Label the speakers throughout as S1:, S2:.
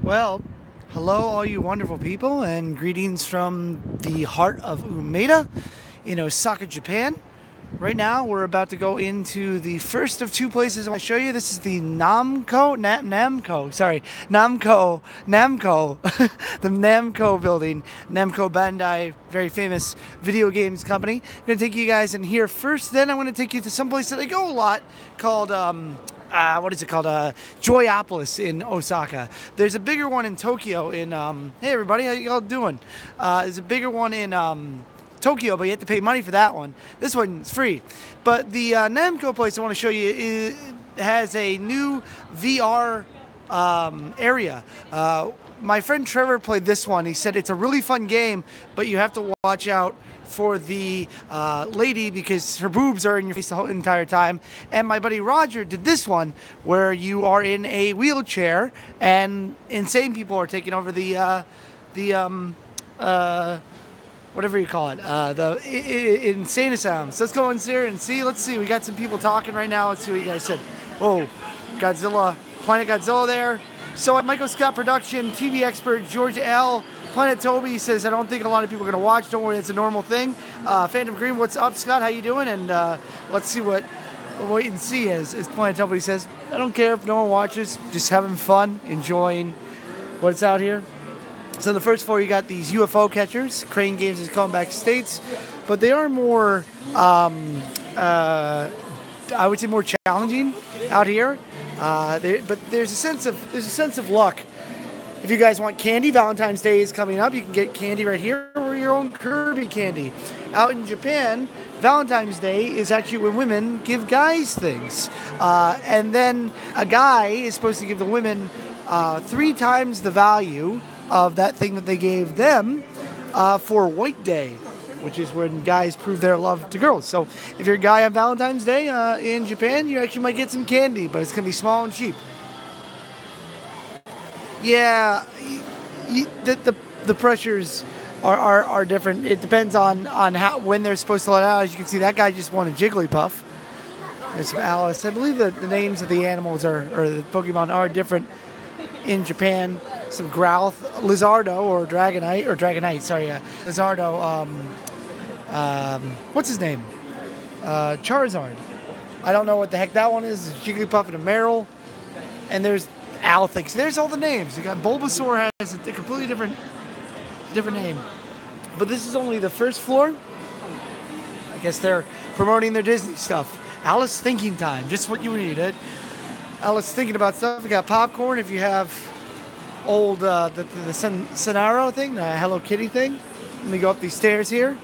S1: Well, hello, all you wonderful people, and greetings from the heart of Umeda in Osaka, Japan. Right now, we're about to go into the first of two places I want to show you. This is the Namco, the Namco building, Namco Bandai, very famous video games company. I'm going to take you guys in here first, then I'm going to take you to some place that I go a lot called what is it called? Joypolis in Osaka. There's a bigger one in Tokyo. Hey everybody, how you all doing? There's a bigger one in Tokyo, but you have to pay money for that one. This one's free. But the Namco place I want to show you has a new VR area. My friend Trevor played this one. He said it's a really fun game, but you have to watch out for the lady because her boobs are in your face the whole entire time. And my buddy Roger did this one where you are in a wheelchair and insane people are taking over whatever you call it, the insane asylum. So let's go in there and see. Let's see. We got some people talking right now. Let's see what you guys said. Oh, Godzilla, Planet Godzilla there. So at Michael Scott Production, TV expert George L. Planet Toby says, I don't think a lot of people are going to watch. Don't worry, it's a normal thing. Phantom Green, what's up, Scott? How you doing? And let's see what we'll wait and see as Planet Toby says. I don't care if no one watches. Just having fun, enjoying what's out here. So the first floor, you got these UFO catchers. Crane Games is coming back to States. But they are more, I would say more challenging out here. But there's a sense of luck. If you guys want candy, Valentine's Day is coming up. You can get candy right here or your own Kirby candy. Out in Japan, Valentine's Day is actually when women give guys things. And then a guy is supposed to give the women 3 times the value of that thing that they gave them for White Day, which is when guys prove their love to girls. So if you're a guy on Valentine's Day in Japan, you actually might get some candy, but it's going to be small and cheap. Yeah, the pressures are different. It depends on when they're supposed to let out. As you can see, that guy just won a Jigglypuff. There's some Alice. I believe that the names of the animals or the Pokemon are different in Japan. Some Growlithe, Lizardo, or Dragonite. Sorry, Lizardo. What's his name? Charizard. I don't know what the heck that one is. Jigglypuff and a Meryl. And there's Althix. There's all the names. You got Bulbasaur has a completely different name. But this is only the first floor. I guess they're promoting their Disney stuff. Alice thinking time, just what you need. Alice thinking about stuff. We got popcorn if you have old the Sonaro thing, the Hello Kitty thing. Let me go up these stairs here.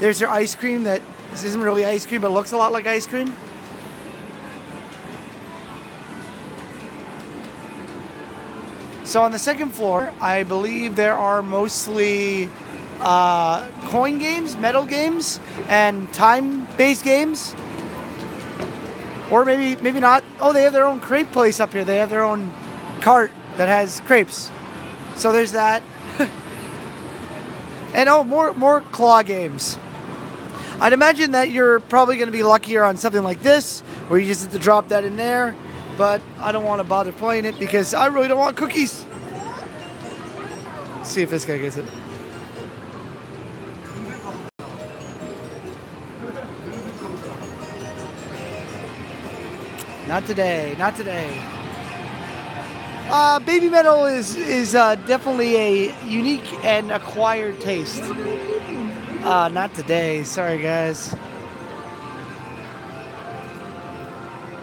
S1: There's your ice cream that this isn't really ice cream, but looks a lot like ice cream. So on the second floor, I believe there are mostly coin games, metal games, and time-based games. Or maybe not. Oh, they have their own crepe place up here. They have their own cart that has crepes. So there's that. And oh, more claw games. I'd imagine that you're probably going to be luckier on something like this, where you just have to drop that in there. But I don't want to bother playing it because I really don't want cookies. Let's see if this guy gets it. Not today. Not today. Baby metal is definitely a unique and acquired taste. Not today. Sorry, guys.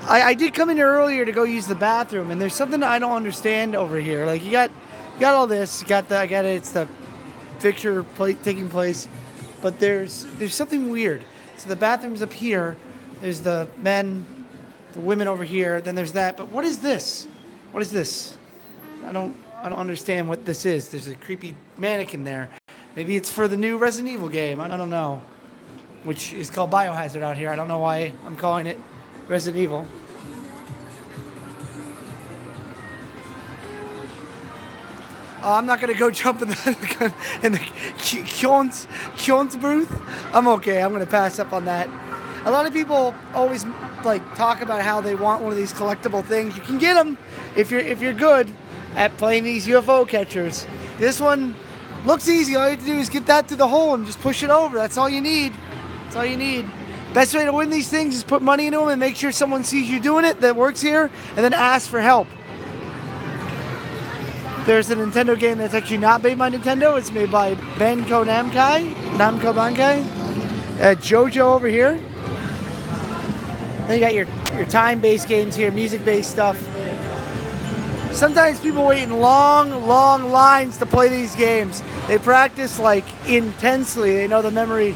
S1: I did come in here earlier to go use the bathroom, and there's something I don't understand over here. Like you got all this. I get it. It's the picture taking place, but there's something weird. So the bathroom's up here. There's the men, the women over here. Then there's that. But what is this? What is this? I don't understand what this is. There's a creepy mannequin there. Maybe it's for the new Resident Evil game. I don't know. Which is called Biohazard out here. I don't know why I'm calling it Resident Evil. I'm not gonna go jump in the Kion's booth. I'm okay. I'm gonna pass up on that. A lot of people always talk about how they want one of these collectible things. You can get them if you're good. at playing these UFO catchers. This one looks easy. All you have to do is get that through the hole and just push it over. That's all you need. That's all you need. Best way to win these things is put money into them and make sure someone sees you doing it that works here, and then ask for help. There's a Nintendo game that's actually not made by Nintendo. It's made by Namco Bankai. JoJo over here. Then you got your time-based games here, music-based stuff. Sometimes people wait in long lines to play these games. They practice like intensely. They know the memory.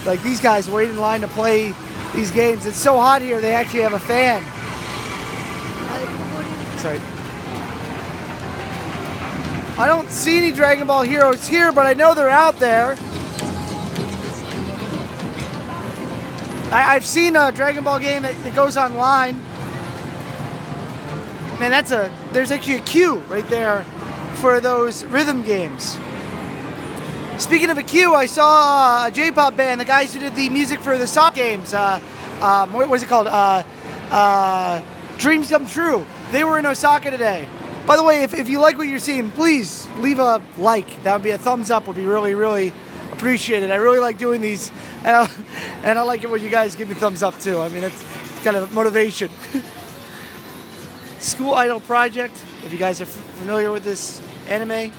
S1: Like these guys wait in line to play these games. It's so hot here, they actually have a fan. Sorry. I don't see any Dragon Ball heroes here, but I know they're out there. I've seen a Dragon Ball game that goes online. Man, there's actually a queue right there for those rhythm games. Speaking of a queue, I saw a J-pop band, the guys who did the music for the Sonic games. What was it called? Dreams Come True. They were in Osaka today. By the way, if you like what you're seeing, please leave a like. That would be a thumbs up. Would be really appreciated. I really like doing these, and I like it when you guys give me thumbs up too. I mean, it's kind of motivation. School Idol Project. If you guys are familiar with this anime.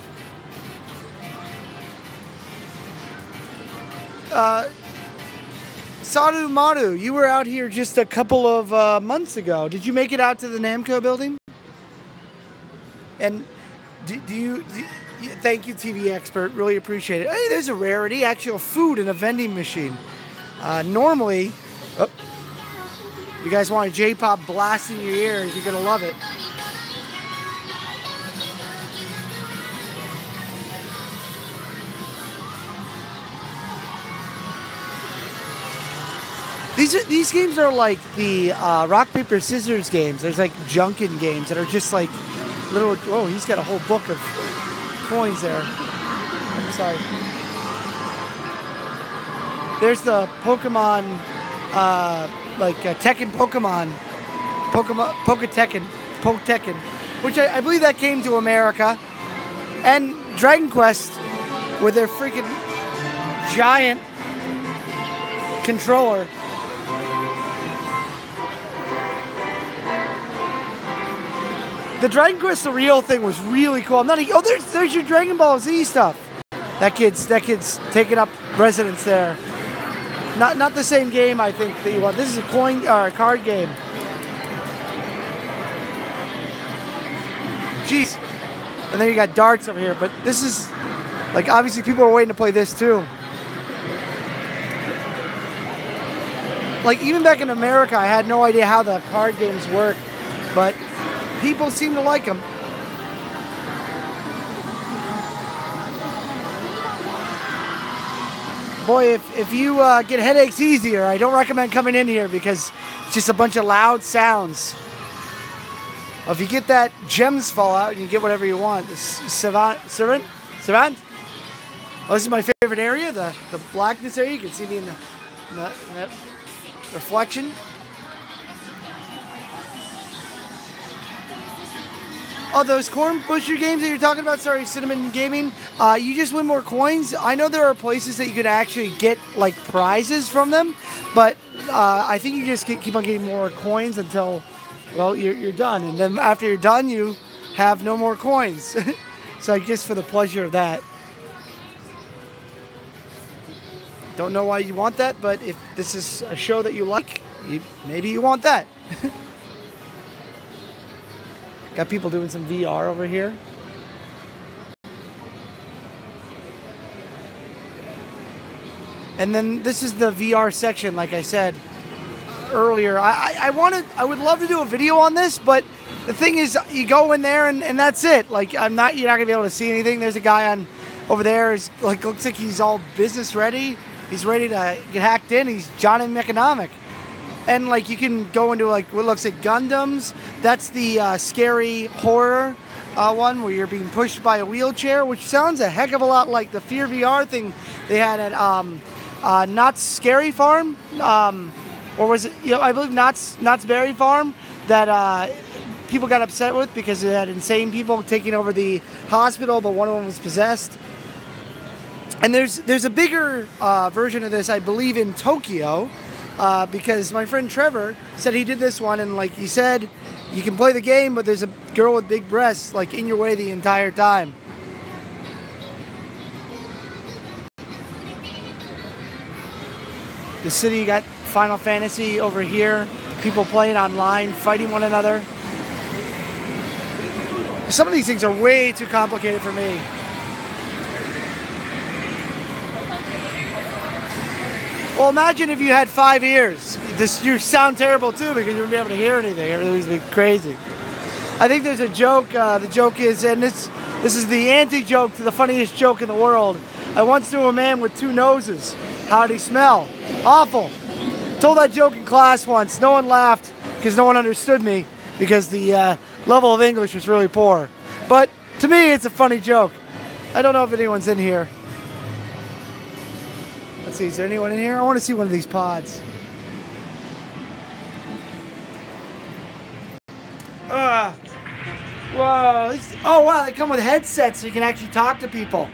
S1: Saru Maru, you were out here just a couple of months ago. Did you make it out to the Namco building? And thank you, TV expert. Really appreciate it. Hey, there's a rarity, actual food in a vending machine. Normally, you guys want a J-pop blast in your ears, you're gonna love it. These games are like the rock, paper, scissors games. There's like Junkin games that are just like little. Oh, he's got a whole book of coins there. I'm sorry. There's the Pokemon, Tekken Pokemon, Poketekken, which I believe that came to America, and Dragon Quest with their freaking giant controller. The Dragon Quest the real thing was really cool. There's your Dragon Ball Z stuff. That kid's taking up residence there. Not the same game I think that you want. This is a card game. Jeez. And then you got darts over here, but this is like obviously people are waiting to play this too. Like even back in America, I had no idea how the card games work, but people seem to like them. Boy, if you get headaches easier, I don't recommend coming in here because it's just a bunch of loud sounds. If you get that gems fall out and you get whatever you want. Savant? Oh, this is my favorite area, the blackness area. You can see me in the reflection. Oh, those corn pusher games that you're talking about, sorry, Cinnamon Gaming, you just win more coins. I know there are places that you could actually get, like, prizes from them, but I think you just keep on getting more coins until, well, you're done. And then after you're done, you have no more coins. So I guess for the pleasure of that. Don't know why you want that, but if this is a show that you like, maybe you want that. Got people doing some VR over here. And then this is the VR section, like I said earlier. I would love to do a video on this, but the thing is, you go in there and that's it. Like you're not gonna be able to see anything. There's a guy over there. Looks like he's all business ready. He's ready to get hacked in. He's Johnny Mechanomic. And like you can go into like what looks like Gundams. That's the scary horror one where you're being pushed by a wheelchair, which sounds a heck of a lot like the Fear VR thing they had at Knott's Scary Farm, or was it? I believe Knott's Berry Farm. That people got upset with because it had insane people taking over the hospital, but one of them was possessed. And there's a bigger version of this, I believe, in Tokyo, because my friend Trevor said he did this one, and like he said, you can play the game, but there's a girl with big breasts like in your way the entire time. The city got Final Fantasy over here, people playing online, fighting one another. Some of these things are way too complicated for me. Well, imagine if you had 5 ears. You sound terrible too because you wouldn't be able to hear anything. Everything's be crazy. I think there's a joke. The joke is, and this is the anti-joke to the funniest joke in the world. I once knew a man with 2 noses. How'd he smell? Awful. Told that joke in class once. No one laughed because no one understood me because the level of English was really poor. But to me, it's a funny joke. I don't know if anyone's in here. Let's see, is there anyone in here? I want to see one of these pods. Whoa. Oh, wow, they come with headsets so you can actually talk to people.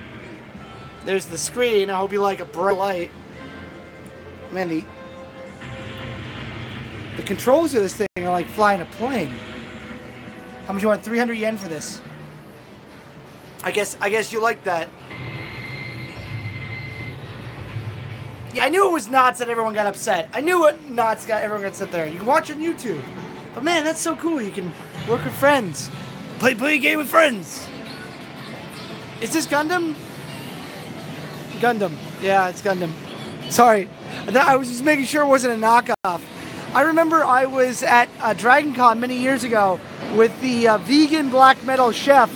S1: There's the screen. I hope you like a bright light. Man, the controls of this thing are like flying a plane. How much you want? 300 yen for this. I guess you like that. Yeah, I knew it was Knots that everyone got upset. I knew what Knots got everyone got upset there. You can watch on YouTube. But man, that's so cool. You can work with friends. Play a game with friends. Is this Gundam? Gundam. Yeah, it's Gundam. Sorry. I was just making sure it wasn't a knockoff. I remember I was at Dragon Con many years ago with the vegan black metal chef.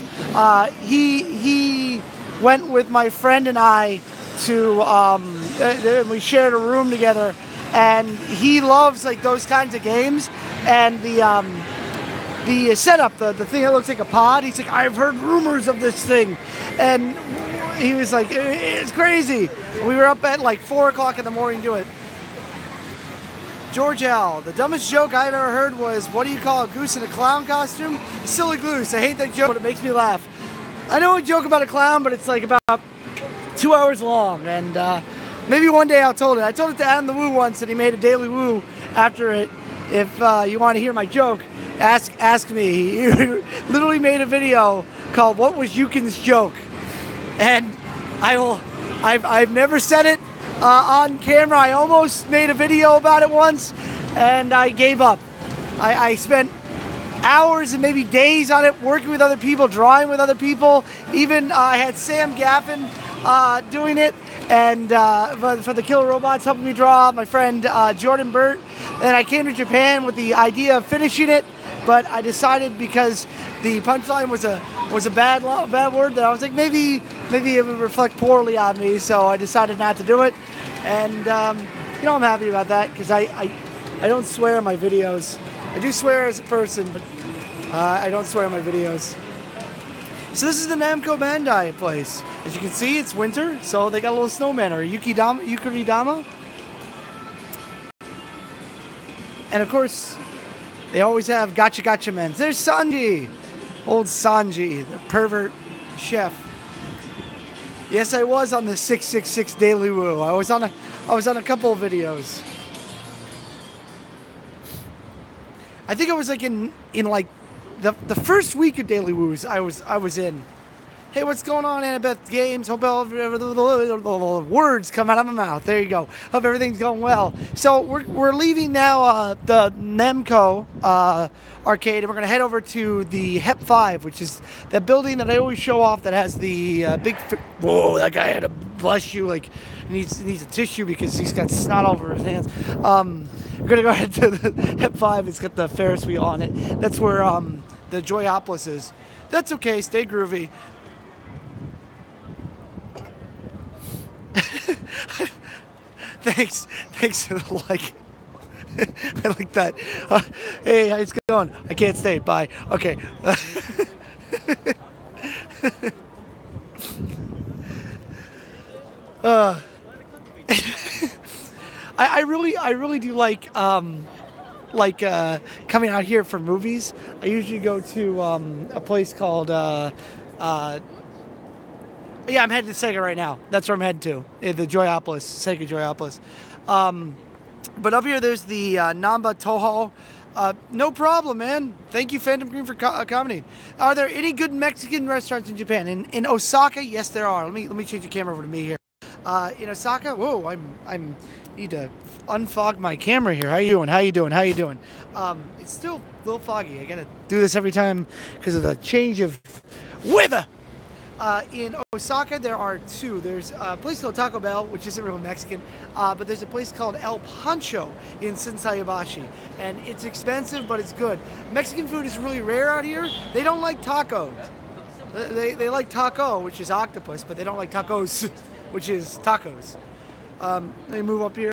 S1: He went with my friend and I to we shared a room together, and he loves like those kinds of games, and the setup, the thing that looks like a pod. He's like, I've heard rumors of this thing, and he was like, it's crazy. We were up at like 4 o'clock in the morning to it. George L. The dumbest joke I've ever heard was, what do you call a goose in a clown costume? Silly goose. I hate that joke, but it makes me laugh. I know a joke about a clown, but it's like about 2 hours long, and maybe one day I'll tell it. I told it to Adam the Woo once, and he made a daily woo after it. If you want to hear my joke, ask me. He literally made a video called "What Was Yukin's Joke," and I've never said it on camera. I almost made a video about it once, and I gave up. I spent hours and maybe days on it, working with other people, drawing with other people. Even I had Sam Gaffin doing it, and for the Killer Robots helping me draw, my friend Jordan Burt. And I came to Japan with the idea of finishing it, but I decided because the punchline was a bad word that I was like, maybe it would reflect poorly on me, so I decided not to do it. And I'm happy about that because I don't swear in my videos. I do swear as a person, but I don't swear in my videos. So this is the Namco Bandai place. As you can see, it's winter, so they got a little snowman or Yukiridama. And of course, they always have gotcha men. There's Sanji, old Sanji, the pervert chef. Yes, I was on the 666 Daily Woo. I was on a couple of videos. I think I was like in like the first week of Daily Woos. I was in. Hey, what's going on, Annabeth Games? Hope words come out of my mouth. There you go. Hope everything's going well. So we're leaving now the Namco arcade, and we're gonna head over to the Hep 5, which is that building that I always show off that has the big. Whoa, that guy had a bless you. Like needs a tissue because he's got snot all over his hands. We're gonna go ahead to the Hep 5. It's got the Ferris wheel on it. That's where the Joypolis is. That's okay. Stay groovy. Thanks for the like. I like that. Hey, how's it going? I can't stay. Bye. Okay. I really do like like coming out here for movies, I usually go to a place called yeah, I'm heading to Sega right now. That's where I'm heading to. The Joypolis, Sega Joypolis. But up here, there's the Namba Toho. No problem, man. Thank you, Phantom Green, for commenting. Are there any good Mexican restaurants in Japan? In Osaka, yes, there are. Let me change the camera over to me here. In Osaka, whoa, I'm need to unfog my camera here. How you doing? How you doing? How you doing? It's still a little foggy. I gotta do this every time because of the change of weather. In Osaka, there are two. There's a place called Taco Bell, which isn't really Mexican, but there's a place called El Pancho in Shinsaibashi, and it's expensive, but it's good. Mexican food is really rare out here. They don't like tacos. They like taco, which is octopus, but they don't like tacos, which is tacos. Let me move up here.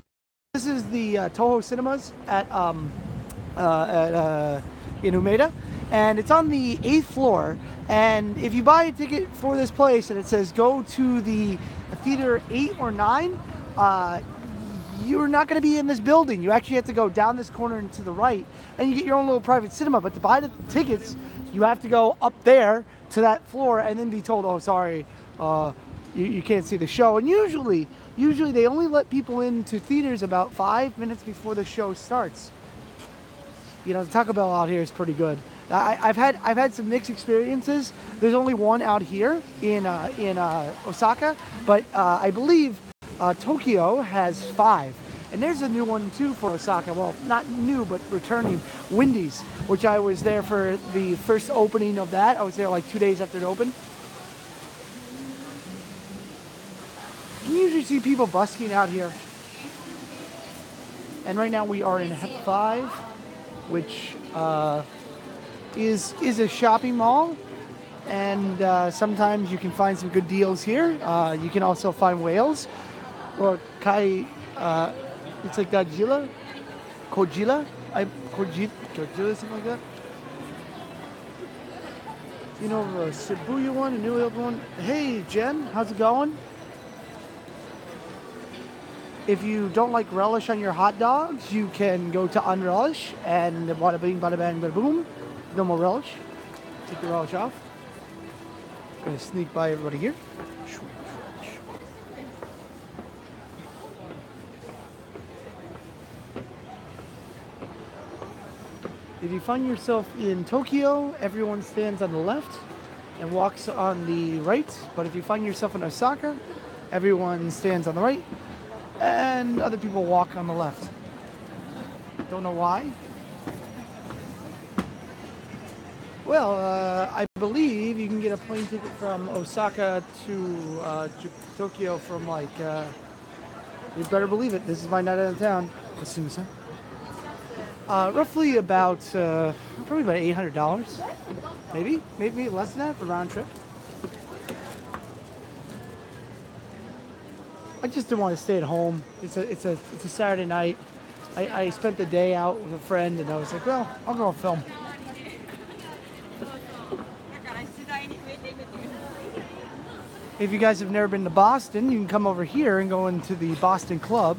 S1: This is the Toho Cinemas at in Umeda, and it's on the 8th floor. And if you buy a ticket for this place and it says go to the theater 8 or 9, you're not going to be in this building. You actually have to go down this corner and to the right, and you get your own little private cinema. But to buy the tickets, you have to go up there to that floor and then be told, oh, sorry, you can't see the show. And usually they only let people into theaters about 5 minutes before the show starts. You know, the Taco Bell out here is pretty good. I've had some mixed experiences. There's only one out here in Osaka, but I believe Tokyo has 5, and there's a new one too for Osaka. Well, not new, but returning, Wendy's, which I was there for the first opening of that. I was there like 2 days after it opened. You usually see people busking out here, and right now we are in Hep 5, which is a shopping mall, and sometimes you can find some good deals here. You can also find whales, or kai. It's like Godzilla, Kojila, Kojila, something like that. You know, a Shibuya one, a New York one. Hey, Jen, how's it going? If you don't like relish on your hot dogs, you can go to unrelish, and bada bing, bada bang, bada boom. No more relish. Take the relish off. Gonna sneak by everybody here. If you find yourself in Tokyo, everyone stands on the left and walks on the right. But if you find yourself in Osaka, everyone stands on the right and other people walk on the left. Don't know why. Well, I believe you can get a plane ticket from Osaka to Tokyo from like, you better believe it, this is my night out of town. As soon as roughly about, probably about $800, maybe less than that for round trip. I just didn't want to stay at home. It's a Saturday night. I spent the day out with a friend, and I was like, well, I'll go film. If you guys have never been to Boston, you can come over here and go into the Boston Club.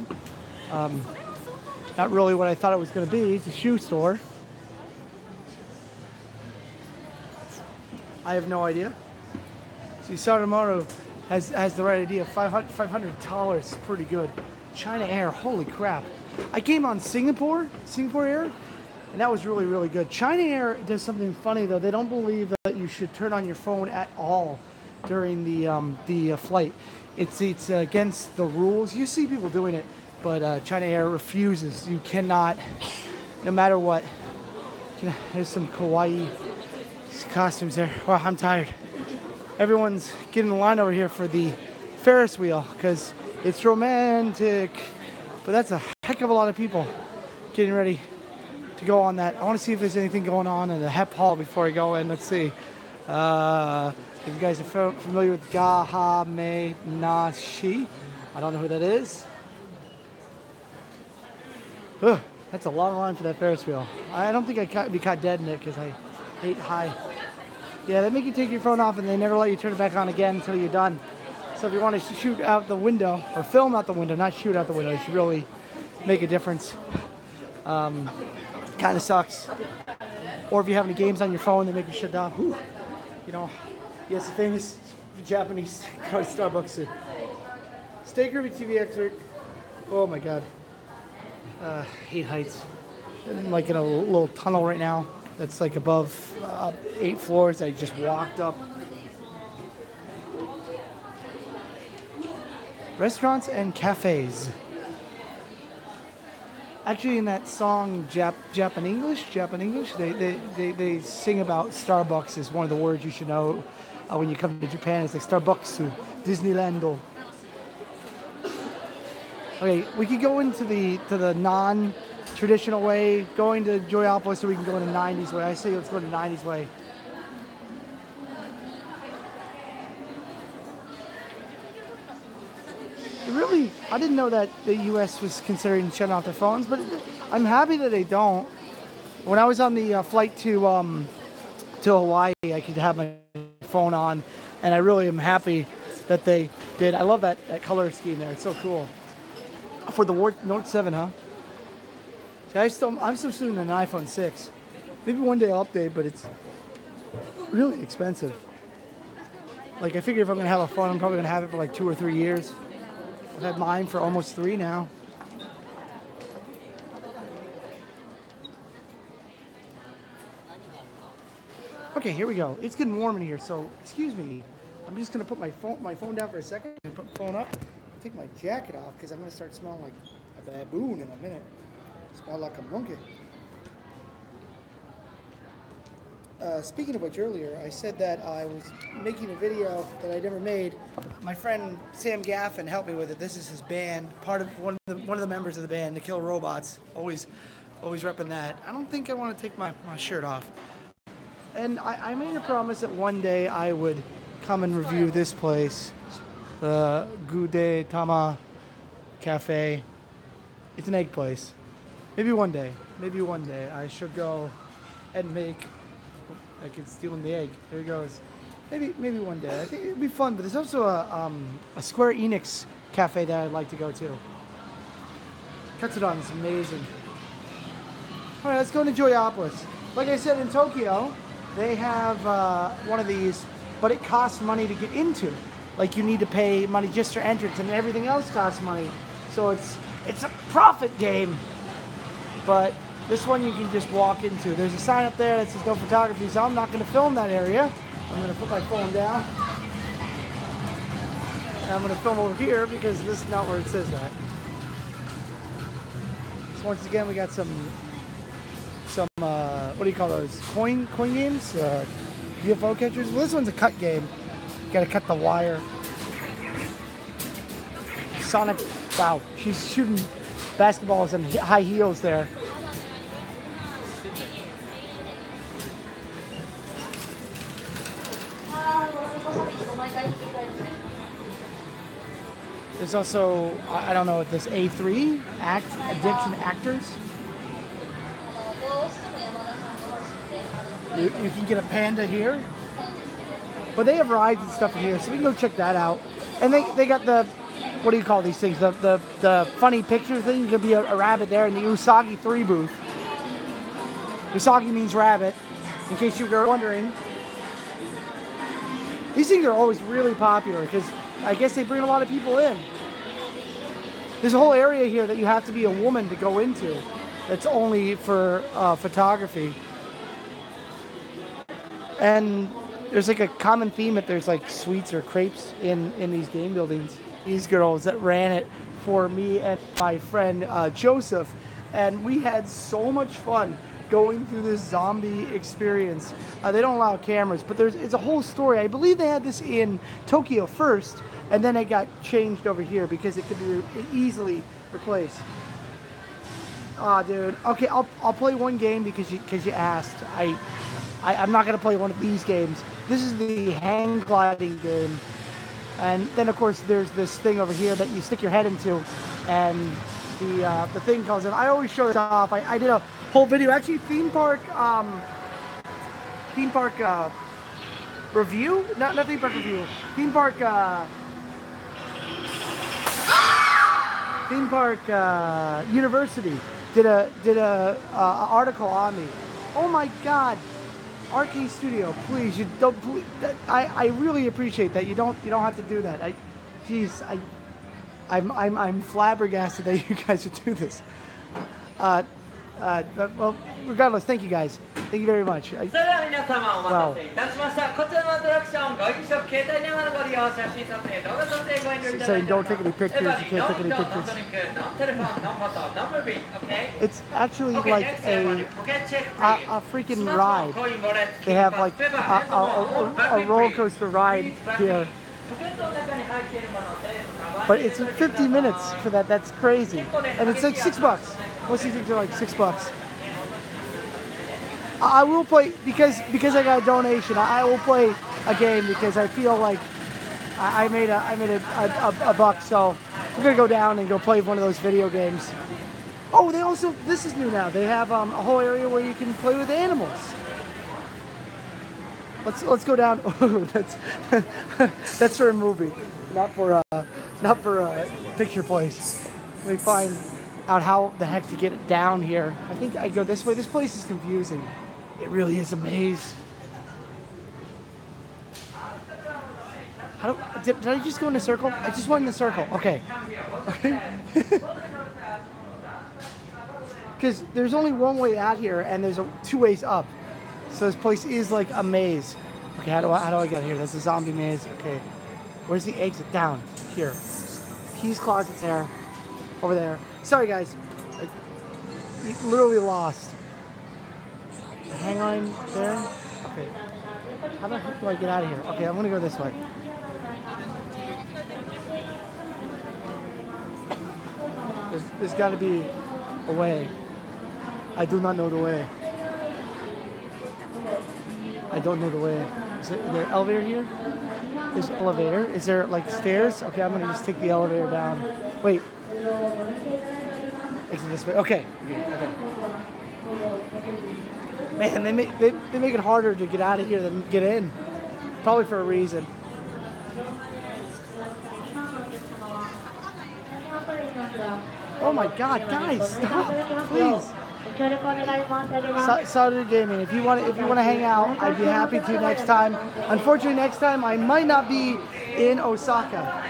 S1: Not really what I thought it was going to be. It's a shoe store. I have no idea. See, Sadamoto has the right idea. $500, pretty good. China Air, holy crap. I came on Singapore Air, and that was really, really good. China Air does something funny though. They don't believe that you should turn on your phone at all during the flight. It's against the rules. You see people doing it, but China Air refuses. You cannot, no matter what. There's some kawaii costumes there. Wow, I'm tired. Everyone's getting in line over here for the Ferris wheel because it's romantic. But that's a heck of a lot of people getting ready to go on that. I want to see if there's anything going on in the Hep Hall before I go in. Let's see. If you guys are familiar with Gahame Nashi, I don't know who that is. Ugh, that's a long line for that Ferris wheel. I don't think I'd be caught dead in it because I ate high. Yeah, they make you take your phone off and they never let you turn it back on again until you're done. So if you want to shoot out the window, or film out the window, not shoot out the window, it should really make a difference. Kind of sucks. Or if you have any games on your phone that make you shut down. Whew. You know, yes, the famous Japanese Starbucks. Stay groovy TV expert. Oh my god. Hate heights. I'm like in a little tunnel right now that's like above 8 floors. I just walked up. Restaurants and cafes. Actually, in that song Japan English, they sing about Starbucks is one of the words you should know when you come to Japan. It's like Starbucks, Disneyland. Okay, we could go into the non-traditional way, going to Joypolis, so we can go in the 90s way. I say let's go to the 90s way. Really, I didn't know that the U.S. was considering shutting off their phones, but I'm happy that they don't. When I was on the flight to Hawaii, I could have my phone on, and I really am happy that they did. I love that color scheme there. It's so cool. For the Note 7, huh? See, I'm still shooting an iPhone 6. Maybe one day I'll update, but it's really expensive. Like, I figure if I'm gonna have a phone, I'm probably gonna have it for like 2 or 3 years. I've had mine for almost 3 now. Okay, here we go. It's getting warm in here, so excuse me. I'm just gonna put my phone down for a second and put the phone up. Take my jacket off because I'm gonna start smelling like a baboon in a minute. Smell like a monkey. Speaking of which, earlier I said that I was making a video that I never made. My friend Sam Gaffin helped me with it. This is his band, part of one of the members of the band, The Kill Robots. Always repping that. I don't think I want to take my shirt off. And I made a promise that one day I would come and review this place, the Gude Tama Cafe. It's an egg place. Maybe one day I should go and make. I could steal the egg. There it goes. Maybe one day. I think it'd be fun. But there's also a Square Enix cafe that I'd like to go to. Katsudon is amazing. All right, let's go to Joypolis. Like I said, in Tokyo, they have one of these, but it costs money to get into. Like you need to pay money just for entrance, and everything else costs money. So it's a profit game. But this one you can just walk into. There's a sign up there that says no photography, so I'm not going to film that area. I'm going to put my phone down. And I'm going to film over here because this is not where it says that. So once again, we got some what do you call those? Coin games? UFO catchers? Well, this one's a cut game. You got to cut the wire. Sonic, wow, she's shooting basketballs and high heels there. There's also, I don't know what this, A3, Addiction Actors. You can get a panda here. But they have rides and stuff in here, so we can go check that out. And they got the, what do you call these things? The funny picture thing. You could be a rabbit there in the Usagi 3 booth. Usagi means rabbit, in case you were wondering. These things are always really popular because I guess they bring a lot of people in. There's a whole area here that you have to be a woman to go into. That's only for photography. And there's like a common theme that there's like sweets or crepes in these game buildings. These girls that ran it for me and my friend Joseph. And we had so much fun going through this zombie experience. They don't allow cameras, but it's a whole story. I believe they had this in Tokyo first, and then it got changed over here because it could be easily replaced. Aw, dude. Okay, I'll play one game because you asked. I'm not gonna play one of these games. This is the hang gliding game, and then of course there's this thing over here that you stick your head into, and the thing comes in. I always show it off. I did a whole video, actually theme park review, not theme park review, theme park university did a article on me. Oh my God, Arcade Studio, please, you don't. Please, I really appreciate that. You don't have to do that. I'm flabbergasted that you guys would do this. Well, regardless, thank you guys. Thank you very much. Wow. Saying don't take any pictures, you can't take any pictures. It's actually like a freaking ride. They have like a roller coaster ride here. But it's 50 minutes for that. That's crazy. And it's like $6. Most of these things are like $6. I will play because I got a donation. I will play a game because I feel like I made a buck. So I'm gonna go down and go play one of those video games. Oh, they also, this is new now. They have a whole area where you can play with animals. Let's go down. Oh, that's for a movie, not for a picture place. Let me find out how the heck to get it down here. I think I go this way. This place is confusing. It really is a maze. Did I just go in a circle? I just went in a circle. Okay. Because there's only one way out here, and there's two ways up. So this place is like a maze. Okay, how do I get here? There's a zombie maze. Okay, where's the exit? Down here. Keys closet's there. Over there. Sorry guys, I literally lost. Hang on there. Okay. How the heck do I get out of here? Okay, I'm gonna go this way. There's got to be a way. I do not know the way. I don't know the way. Is there an elevator here? There's an elevator. Is there like stairs? Okay, I'm gonna just take the elevator down. Wait. Exit this way. Okay. Okay. Man, they make it harder to get out of here than get in. Probably for a reason. Oh my God, guys, stop, please. Saturday Gaming. If you want to hang out, I'd be happy to next time. Unfortunately, next time I might not be in Osaka.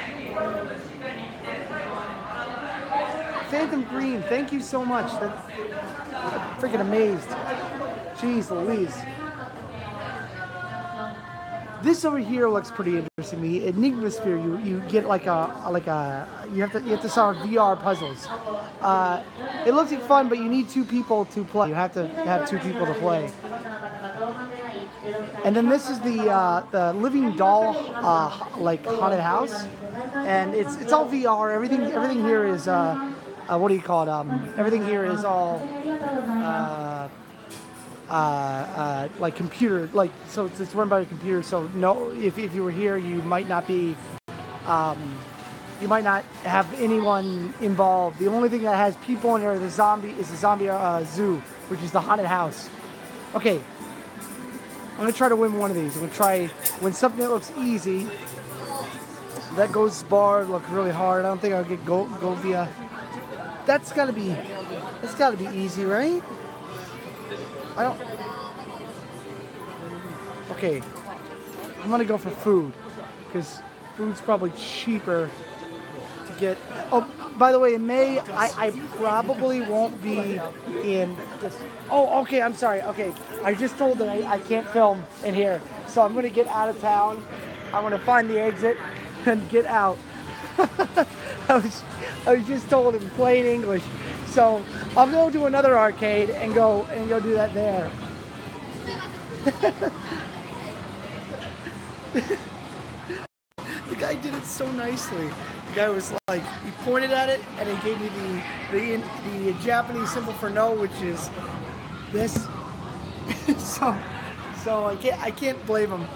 S1: Phantom Green, thank you so much. I'm freaking amazed. Jeez Louise. This over here looks pretty interesting to me. Enigmasphere, you get like you have to solve VR puzzles. It looks like fun, but you need two people to play. You have to have two people to play. And then this is the Living Doll like haunted house, and it's all VR. Everything here is what do you call it? Everything here is all like computer, like, so it's run by a computer. So no, if you were here, you might not be, you might not have anyone involved. The only thing that has people in there is the zombie zoo, which is the haunted house. Okay, I'm gonna try to win one of these. I'm gonna try win something that looks easy. That goes bar look really hard. I don't think I'll get go via. That's gotta be easy, right? I don't. Okay, I'm gonna go for food because food's probably cheaper to get. Oh, by the way, in May I probably won't be in this. Oh, okay. I'm sorry. Okay, I just told that I can't film in here, so I'm gonna get out of town. I'm gonna find the exit and get out. I was just told in plain English. So I'll go to another arcade and go do that there. The guy did it so nicely. The guy was like, he pointed at it and he gave me the Japanese symbol for no, which is this. so I can't blame him.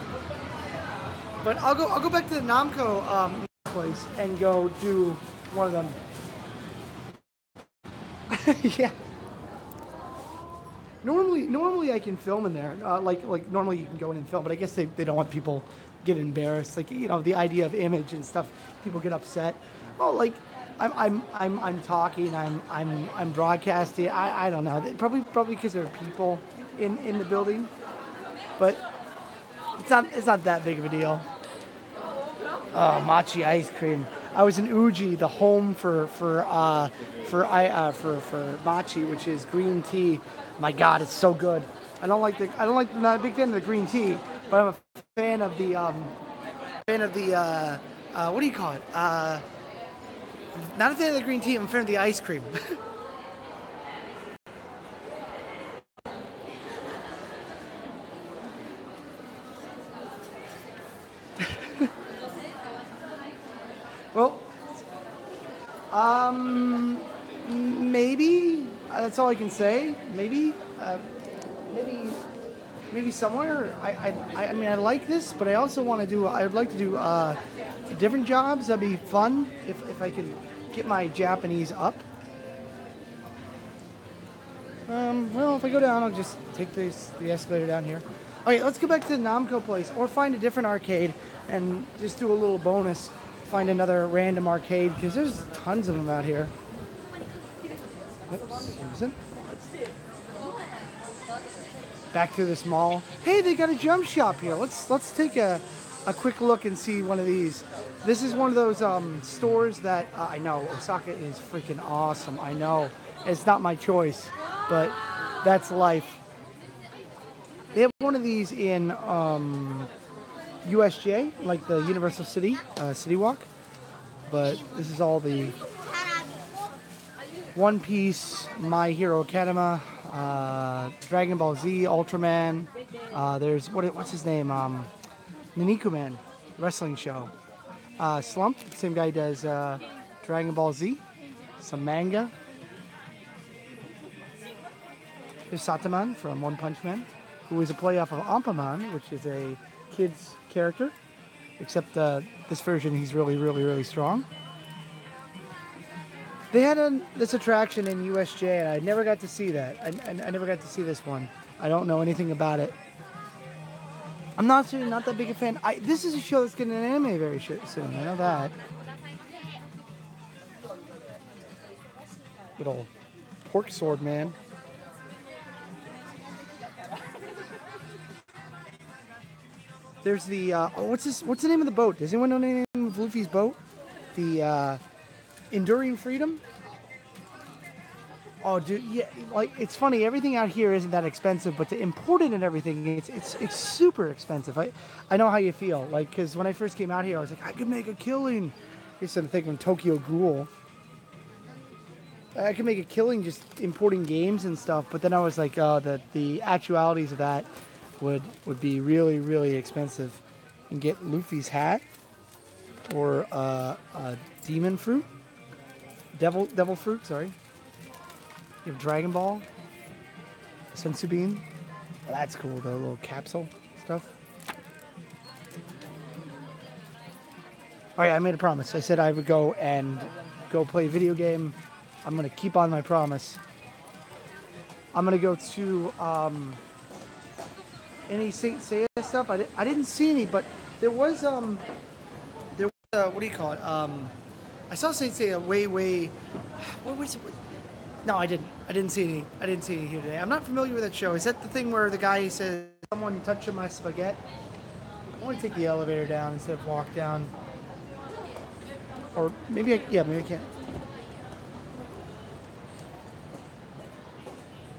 S1: But I'll go back to the Namco place and go do one of them. Yeah. Normally I can film in there. Like normally you can go in and film, but I guess they don't want people get embarrassed. Like, you know, the idea of image and stuff, people get upset. Oh, like I'm talking. I'm broadcasting. I don't know. Probably because there are people in the building, but it's not that big of a deal. Oh, Machi ice cream. I was in Uji, the home for Machi, which is green tea. My God, it's so good. Not a big fan of the green tea, but I'm a fan of the what do you call it? Not a fan of the green tea. I'm a fan of the ice cream. Well, maybe that's all I can say. Maybe, maybe somewhere. I mean, I like this, but I also want to do. I would like to do different jobs. That'd be fun if I could get my Japanese up. Well, if I go down, I'll just take the escalator down here. Okay, let's go back to the Namco place, or find a different arcade and just do a little bonus. Find another random arcade because there's tons of them out here. Oops, isn't. Back to this mall. Hey, they got a jump shop here. Let's take a quick look and see one of these. This is one of those stores that I know Osaka is freaking awesome. I know it's not my choice, but that's life. They have one of these in USJ, like the Universal City Walk. But this is all the One Piece, My Hero Academia, Dragon Ball Z, Ultraman. There's what's his name? Naniko Man, wrestling show. Slump, same guy does Dragon Ball Z. Some manga. There's Sataman from One Punch Man, who is a play off of Ampaman, which is a kid's character. Except this version, he's really strong. They had this attraction in USJ, and I never got to see that. I never got to see this one. I don't know anything about it. I'm not that big a fan. This is a show that's getting an anime very soon. I know that. Good old pork sword man. There's the what's the name of the boat? Does anyone know the name of Luffy's boat? The Enduring Freedom. Oh, dude, yeah. Like, it's funny. Everything out here isn't that expensive, but to import it and everything, it's super expensive. I know how you feel. Like, because when I first came out here, I was like, I could make a killing. Here's some thinking Tokyo Ghoul. I could make a killing just importing games and stuff, but then I was like, the actualities of that would be really expensive. And get Luffy's hat or demon fruit, devil fruit. Sorry. You have Dragon Ball, Sensu Bean. Well, that's cool. The little capsule stuff. All right, I made a promise. I said I would go play a video game. I'm gonna keep on my promise. I'm gonna go to any Saint Seiya stuff. I didn't see any, but there was what do you call it? I saw Saint Seiya way. What was it? No, I didn't. I didn't see any. I didn't see any here today. I'm not familiar with that show. Is that the thing where the guy says, "Someone touching my spaghetti"? I want to take the elevator down instead of walk down. Or maybe maybe I can't.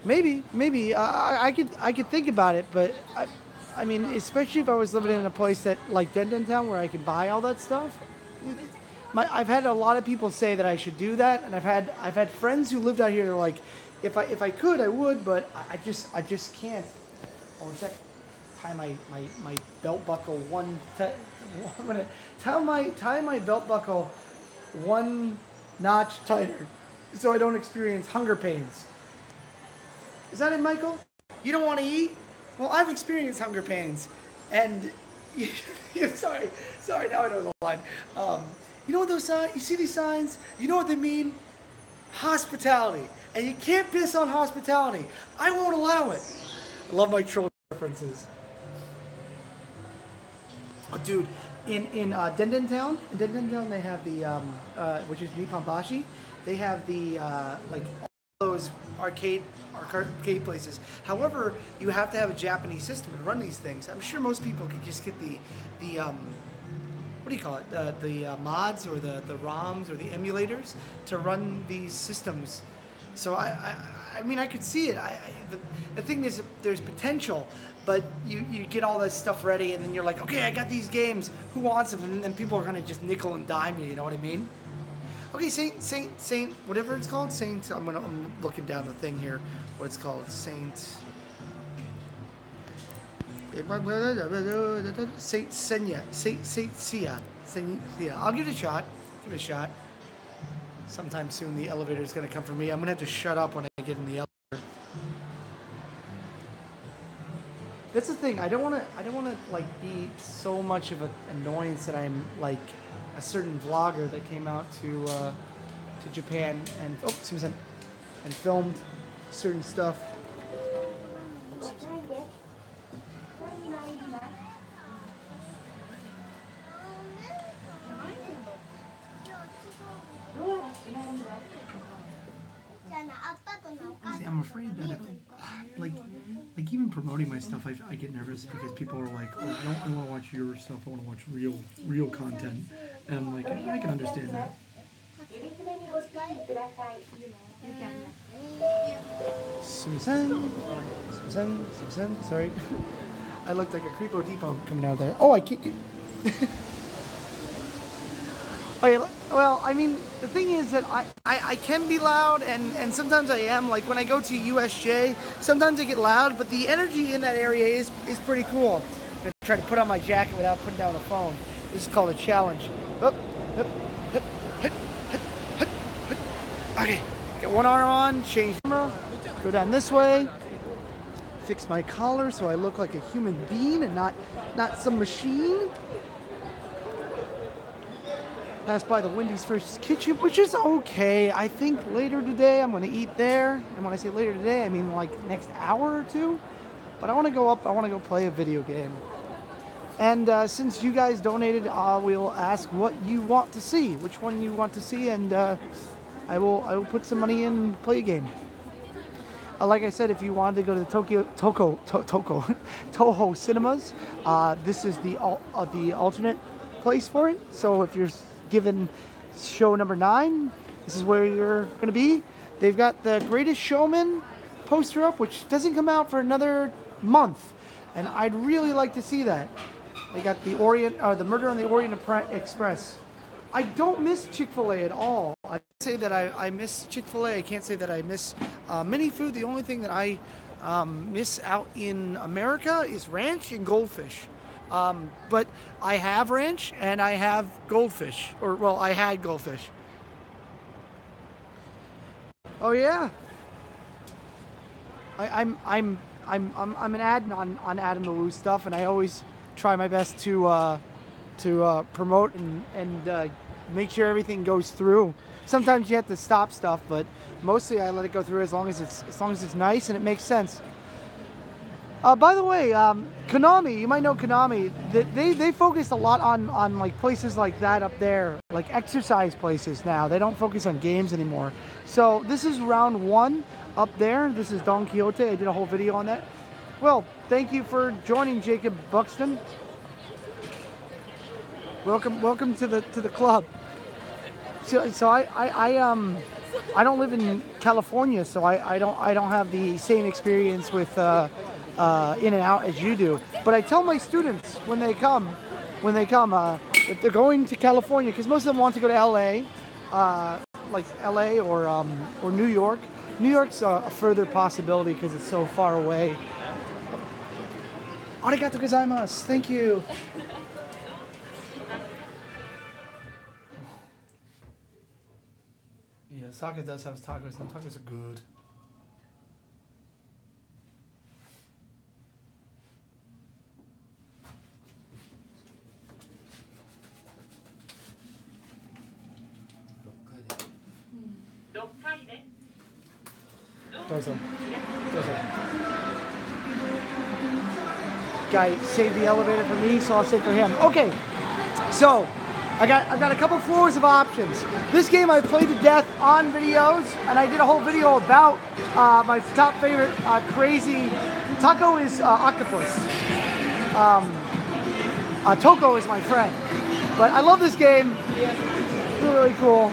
S1: Maybe I could think about it, but I mean, especially if I was living in a place that like Denden Town where I could buy all that stuff. I've had a lot of people say that I should do that, and I've had friends who lived out here that are like, if I could, I would, but I just can't. Oh, check. Tie my belt buckle I'm gonna tie my belt buckle one notch tighter so I don't experience hunger pains. Is that it, Michael? You don't want to eat? Well, I've experienced hunger pains, and sorry, now I know the line. You know what those signs? You see these signs? You know what they mean? Hospitality, and you can't piss on hospitality. I won't allow it. I love my troll references. Oh, dude, in Denden Town. In Denden Town, they have the which is Nipponbashi. They have the like all those arcade places. However, you have to have a Japanese system to run these things. I'm sure most people could just get the what do you call it? The mods or the ROMs or the emulators to run these systems. So I mean, I could see it. The thing is, there's potential, but you get all this stuff ready, and then you're like, okay, I got these games. Who wants them? And then people are gonna just nickel and dime you. You know what I mean? Okay, Saint, whatever it's called, Saint. I'm looking down the thing here. What it's called, Saint Senya, Saint Sia. I'll give it a shot. Give it a shot. Sometime soon the elevator is going to come for me. I'm going to have to shut up when I get in the elevator. That's the thing. I don't want to like be so much of an annoyance that I'm like a certain vlogger that came out to Japan and and filmed certain stuff. I'm afraid that if, like even promoting my stuff, I get nervous because people are like, oh, I don't want to watch your stuff. I want to watch real content, and I'm like, I can understand that. Susan, sorry. I looked like a creepo depot coming out there. Oh, I can't. Okay, well, I mean, the thing is that I can be loud, and sometimes I am. Like when I go to USJ, sometimes I get loud, but the energy in that area is pretty cool. I'm gonna try to put on my jacket without putting down the phone. This is called a challenge. Okay, get one arm on, change camera, go down this way, fix my collar so I look like a human being and not some machine. Pass by the Wendy's First Kitchen, which is okay. I think later today I'm going to eat there. And when I say later today, I mean like next hour or two. But I want to go up, I want to go play a video game. And since you guys donated, we'll ask what you want to see, which one you want to see, and I will put some money in and play a game. Like I said, if you wanted to go to the Toho Cinemas, this is the alternate place for it. So if you're given show number 9, this is where you're going to be. They've got the Greatest Showman poster up, which doesn't come out for another month, and I'd really like to see that. They got the Murder on the Orient Express. I don't miss Chick-fil-A at all. I can't say that I miss Chick-fil-A. I can't say that I miss mini food. The only thing that I miss out in America is ranch and goldfish. But I have ranch and I have goldfish, or well, I had goldfish. Oh yeah. I'm an admin on Adam the Lou stuff, and I always try my best to promote and make sure everything goes through. Sometimes you have to stop stuff, but mostly I let it go through as long as it's nice and it makes sense. By the way, Konami, you might know Konami. They focus a lot on like places like that up there, like exercise places now. They don't focus on games anymore. So this is round 1 up there. This is Don Quixote. I did a whole video on that. Well, thank you for joining, Jacob Buxton. Welcome to the club. So I don't live in California, so I don't have the same experience with In and Out as you do. But I tell my students when they come, if they're going to California, because most of them want to go to LA, like LA or New York. New York's a further possibility because it's so far away. Arigato gozaimasu. Thank you. Yeah, Osaka does have tacos, and tacos are good. Guy saved the elevator for me, so I'll save for him. Okay, So I've got a couple floors of options. This game I played to death on videos, and I did a whole video about my top favorite crazy. Taco is octopus. Toko is my friend. But I love this game. It's really, really cool.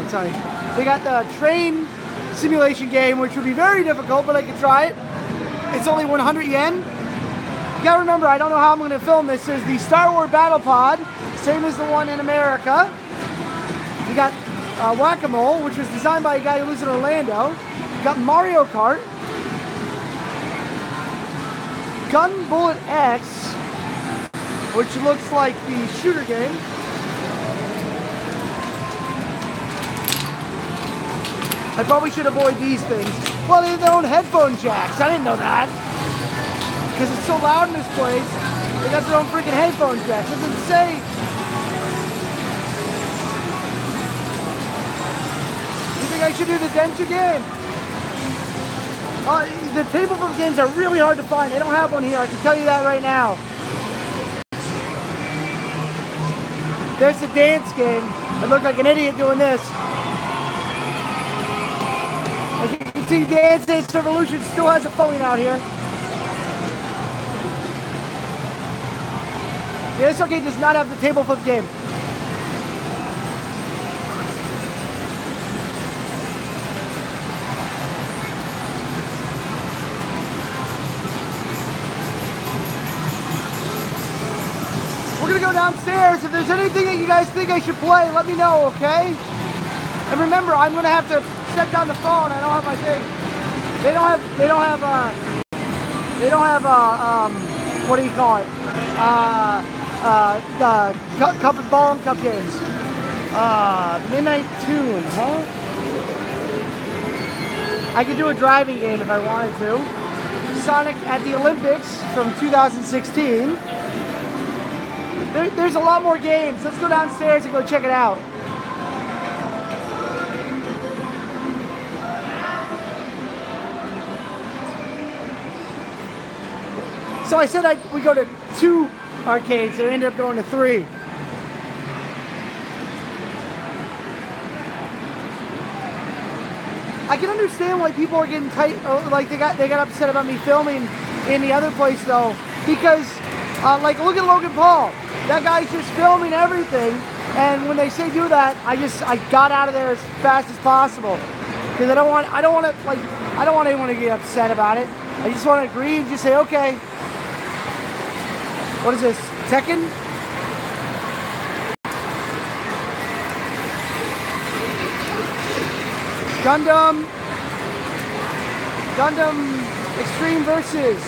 S1: Sorry. They got the train simulation game, which would be very difficult, but I could try it. It's only 100 yen. You gotta remember, I don't know how I'm gonna film this. There's the Star Wars Battle Pod, same as the one in America. You got Whack-A-Mole, which was designed by a guy who lives in Orlando. You got Mario Kart. Gun Bullet X, which looks like the shooter game. I probably should avoid these things. Well, they have their own headphone jacks. I didn't know that. Because it's so loud in this place, they got their own freaking headphone jacks. It doesn't say. You think I should do the Densha game? The table flip games are really hard to find. They don't have one here, I can tell you that right now. There's the dance game. I look like an idiot doing this. As you can see, Dance Dance Revolution still has a phone out here. Yeah, this arcade does not have the table flip game. We're gonna go downstairs. If there's anything that you guys think I should play, let me know, okay? And remember, I'm gonna have to set down the phone. I don't have my thing. They don't have what do you call it? The cup and ball and cup games. Midnight Tune, huh? I could do a driving game if I wanted to. Sonic at the Olympics from 2016. There's a lot more games. Let's go downstairs and go check it out. So I said we go to 2 arcades, and I ended up going to 3. I can understand why people are getting tight, like they got upset about me filming in the other place though, because like look at Logan Paul. That guy's just filming everything, and when they say do that, I got out of there as fast as possible because I don't want anyone to get upset about it. I just want to agree and just say okay. What is this? Tekken? Gundam Extreme Versus.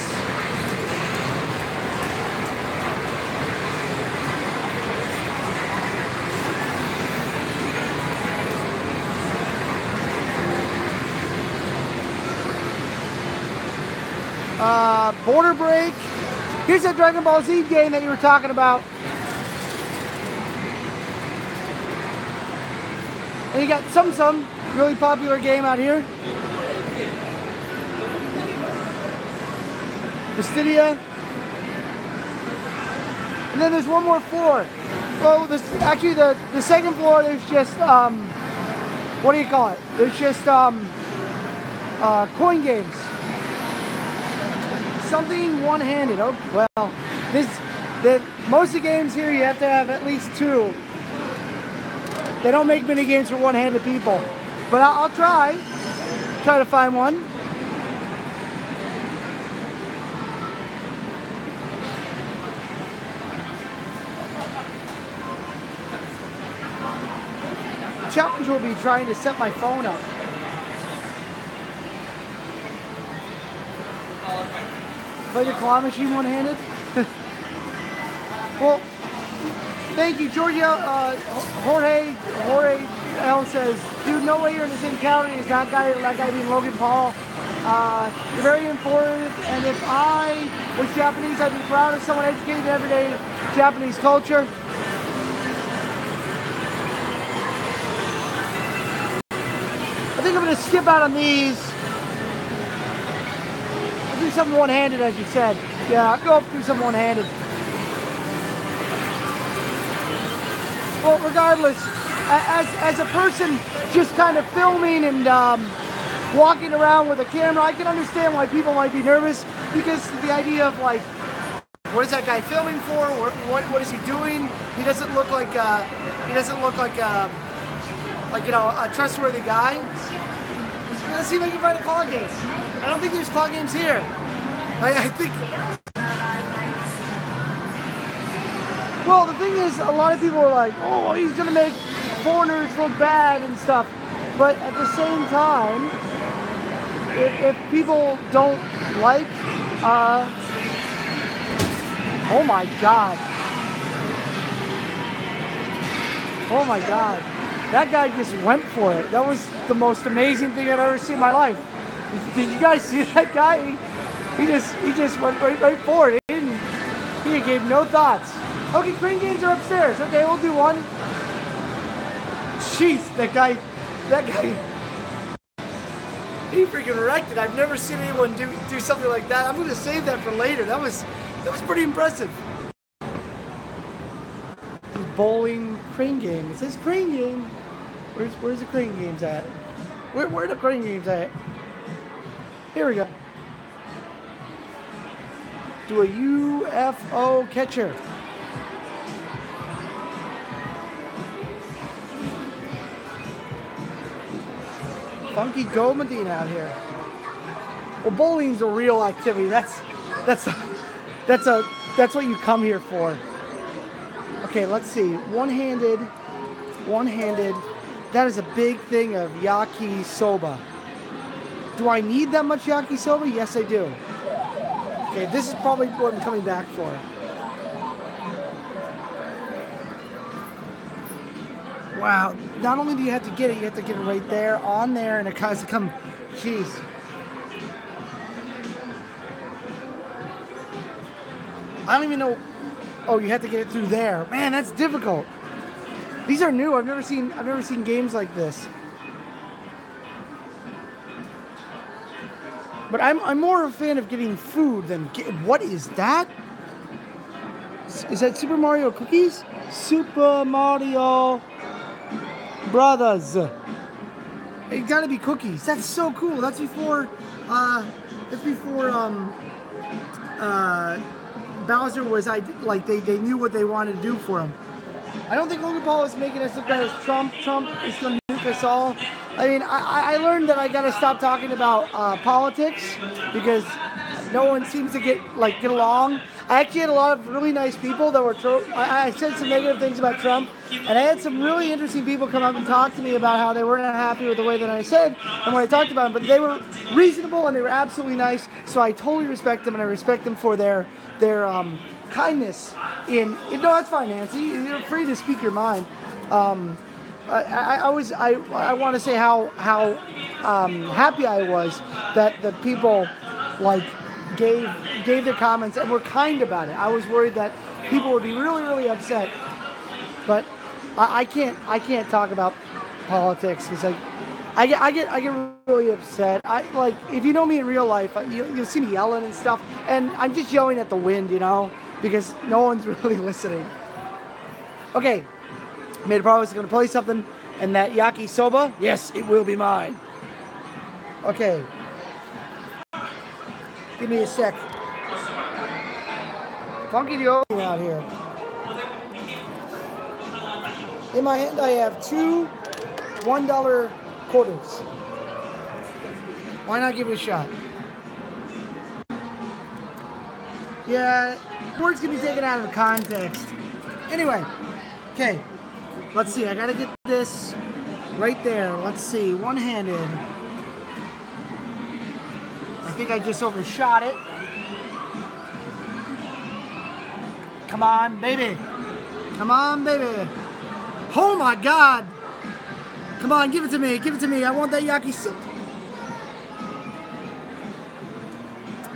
S1: Border Break. Here's that Dragon Ball Z game that you were talking about. And you got Some, really popular game out here. Mystidia. And then there's one more floor. Well, actually the second floor there's just, what do you call it? There's just coin games. Something one-handed. Oh well, most of the games here you have to have at least 2. They don't make mini games for one-handed people, but I'll try to find one. The challenge will be trying to set my phone up. Play the claw machine one-handed? Well, thank you, Giorgio. Jorge L says, dude, no way you're in the same category as that guy being Logan Paul. You're very important, and if I was Japanese, I'd be proud of someone educated in everyday Japanese culture. I think I'm going to skip out on these. Do something one-handed, as you said. Yeah, I'll go up do something one-handed. Well, regardless, as a person just kind of filming and walking around with a camera, I can understand why people might be nervous, because the idea of like, what is that guy filming for? What is he doing? He doesn't look like you know, a trustworthy guy. Let's see if I can find a claw games. I don't think there's claw games here. I think. Well, the thing is, a lot of people are like, oh, he's gonna make foreigners look bad and stuff. But at the same time, if people don't like, oh my God. Oh my God. That guy just went for it. That was the most amazing thing I've ever seen in my life. Did you guys see that guy? He just went right for it. He gave no thoughts. Okay, crane games are upstairs. Okay, we'll do one. Jeez, that guy, he freaking wrecked it. I've never seen anyone do something like that. I'm gonna save that for later. That was pretty impressive. Bowling crane game. It says crane game. Where's the crane games at? Where are the crane games at? Here we go. Do a UFO catcher. Funky Go Medina out here. Well, bowling's a real activity. That's what you come here for. Okay, let's see. One-handed. That is a big thing of yakisoba. Do I need that much yakisoba? Yes, I do. Okay, this is probably what I'm coming back for. Wow. Not only do you have to get it, you have to get it right there, on there, and it has to come. Jeez. I don't even know. Oh, you have to get it through there. Man, that's difficult. These are new. I've never seen games like this. But I'm more a fan of getting food than what is that? Is that Super Mario cookies? Super Mario Brothers. It gotta be cookies. That's so cool. That's before Bowser was they knew what they wanted to do for him. I don't think Logan Paul is making us look bad as Trump. Trump is going to nuke us all. I mean, I learned that I got to stop talking about politics because no one seems to get along. I actually had a lot of really nice people that were. I said some negative things about Trump, and I had some really interesting people come up and talk to me about how they weren't happy with the way that I said and what I talked about. But they were reasonable and they were absolutely nice. So I totally respect them, and I respect them for their kindness. No, that's fine, Nancy. You're free to speak your mind. I want to say how happy I was that the people gave their comments and were kind about it. I was worried that people would be really, really upset, but I can't talk about politics because I get really upset. If you know me in real life, you'll see me yelling and stuff, and I'm just yelling at the wind, because no one's really listening. Okay, made a promise going to play something, and that yakisoba, yes, it will be mine. Okay. Give me a sec. Funky the old out here. In my hand, I have two $1 quarters. Why not give it a shot? Yeah, words can be taken out of context. Anyway, okay. Let's see. I gotta get this right there. Let's see. One-handed. I think I just overshot it. Come on, baby. Come on, baby. Oh my God. Come on, give it to me. Give it to me. I want that yakisoba.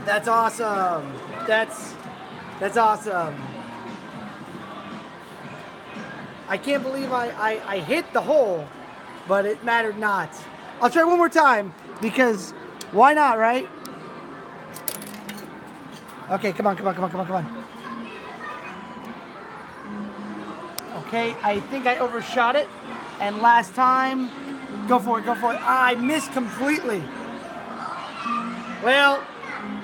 S1: That's awesome. That's awesome. I can't believe I hit the hole, but it mattered not. I'll try one more time because why not, right? Okay, come on. Okay, I think I overshot it. And last time, go for it, go for it. I missed completely. Well,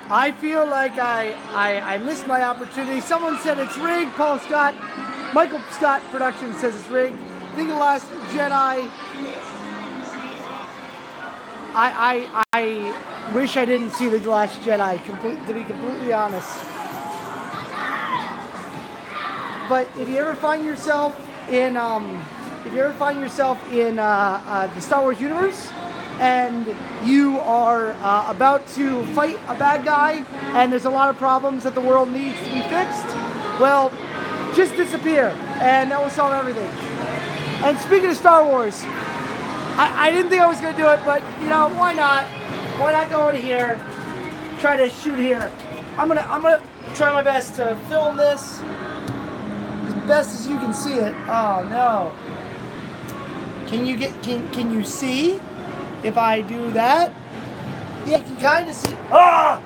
S1: I feel like I missed my opportunity. Someone said it's rigged. Paul Scott, Michael Scott Productions says it's rigged. I think The Last Jedi. I wish I didn't see The Last Jedi, to be completely honest. But if you ever find yourself in the Star Wars universe, and you are about to fight a bad guy, and there's a lot of problems that the world needs to be fixed, well, just disappear, and that will solve everything. And speaking of Star Wars, I didn't think I was going to do it, but, you know, why not? Why not go over here, try to shoot here? I'm gonna try my best to film this as best as you can see it. Oh, no. Can you see if I do that? Yeah, you can kind of see. Ah!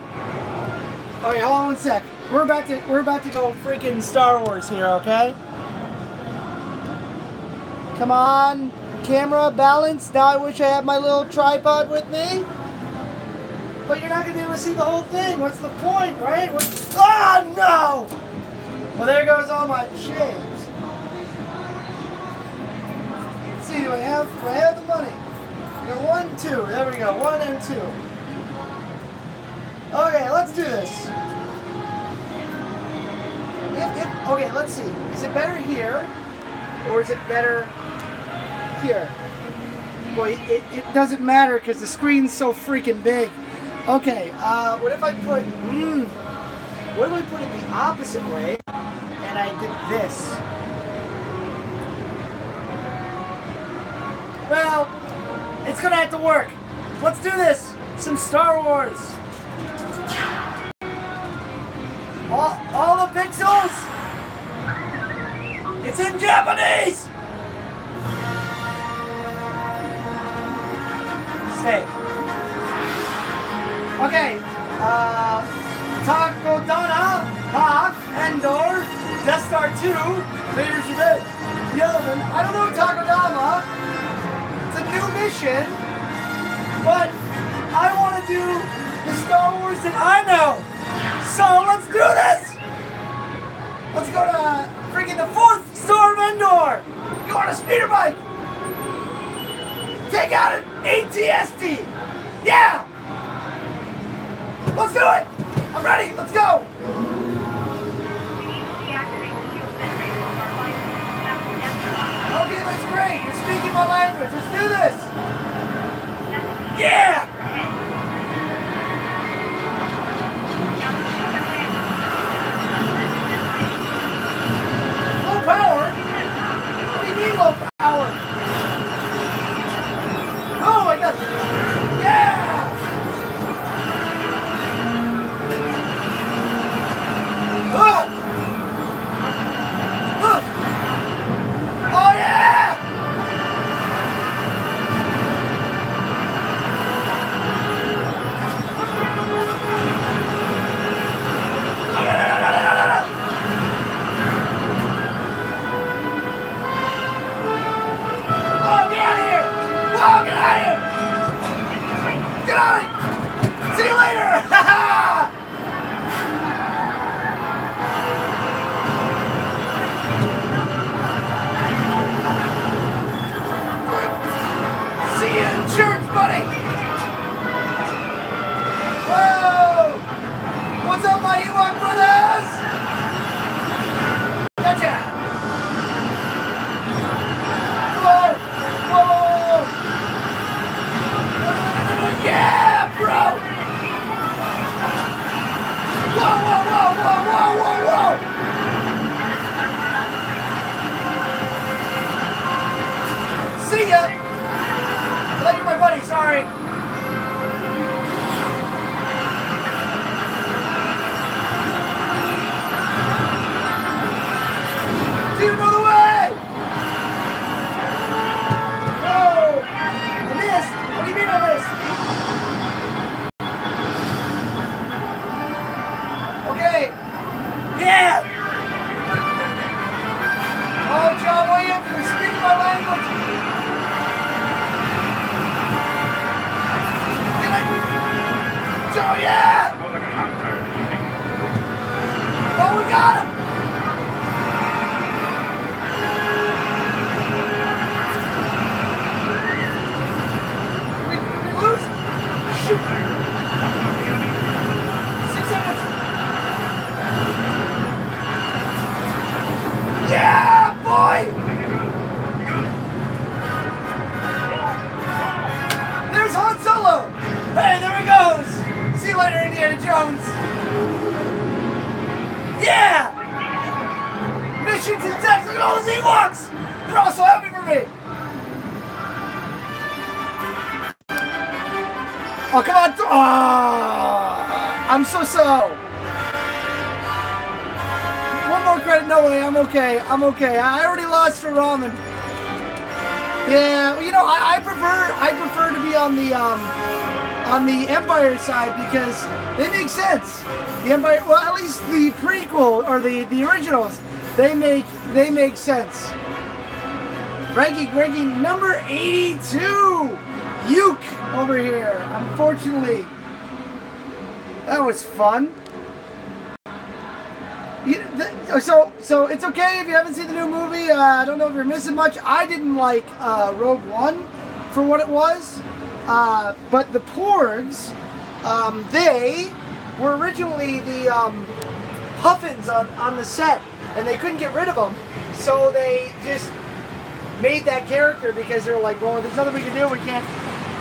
S1: Okay, hold on one sec. We're about to go freaking Star Wars here, okay? Come on, camera, balance. Now I wish I had my little tripod with me. But you're not gonna be able to see the whole thing. What's the point, right? Oh no! Well, there goes all my shades. Let's see, do I have the money? We got 1, 2. There we go. 1 and 2. Okay, let's do this. Okay, let's see. Is it better here, or is it better here? Boy, it doesn't matter because the screen's so freaking big. Okay, what if I put, what if I put it the opposite way, and I did this? Well, it's gonna have to work. Let's do this. Some Star Wars. All the pixels. It's in Japanese. Stay. Okay. Takodana, Hoth, Endor, Death Star 2, Vader's Revenge. The other one, I don't know Takodama. It's a new mission, but I want to do the Star Wars that I know. So let's do this. Let's go to freaking the 4th Star of Endor. Go on a speeder bike. Take out an ATST. Yeah. Let's do it. I'm ready. Let's go. Okay, that's great. You're speaking my language. Let's do this. Yeah. Low power? What do you mean low power? Oh my God. Yeah. Oh! Oh yeah! Oh, get out of here! Oh, get out of here! Get out of here! See you later! Ha ha! See you in church, buddy! Whoa! What's up, my Ewok brothers? Gotcha! Whoa! Whoa! Yeah, bro! got him! We lose? Shoot! 6 seconds! Yeah, boy! There's Han Solo! Hey, there he goes! See you later, Indiana Jones! Yeah! Mission success! Look at all those Ewoks! They're all so happy for me! Oh, come on! Oh, I'm so. One more credit, no way, I'm okay. I already lost for ramen. Yeah, you know, I prefer to be on the Empire side because they make sense. The Empire, well, at least the prequel or the originals, they make sense. Ranking number 82, Uke over here. Unfortunately, that was fun. So it's okay if you haven't seen the new movie. I don't know if you're missing much. I didn't like Rogue One for what it was, but the Porgs, they were originally the puffins on the set, and they couldn't get rid of them, so they just made that character because they're like, well, there's nothing we can do. We can't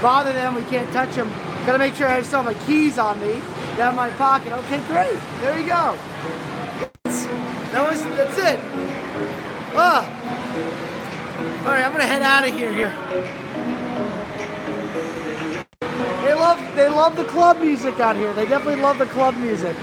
S1: bother them. We can't touch them. Gotta make sure I still have my keys on me down in my pocket. Okay, great. There you go. That's it. All right, I'm gonna head out of here. They love the club music out here. They definitely love the club music.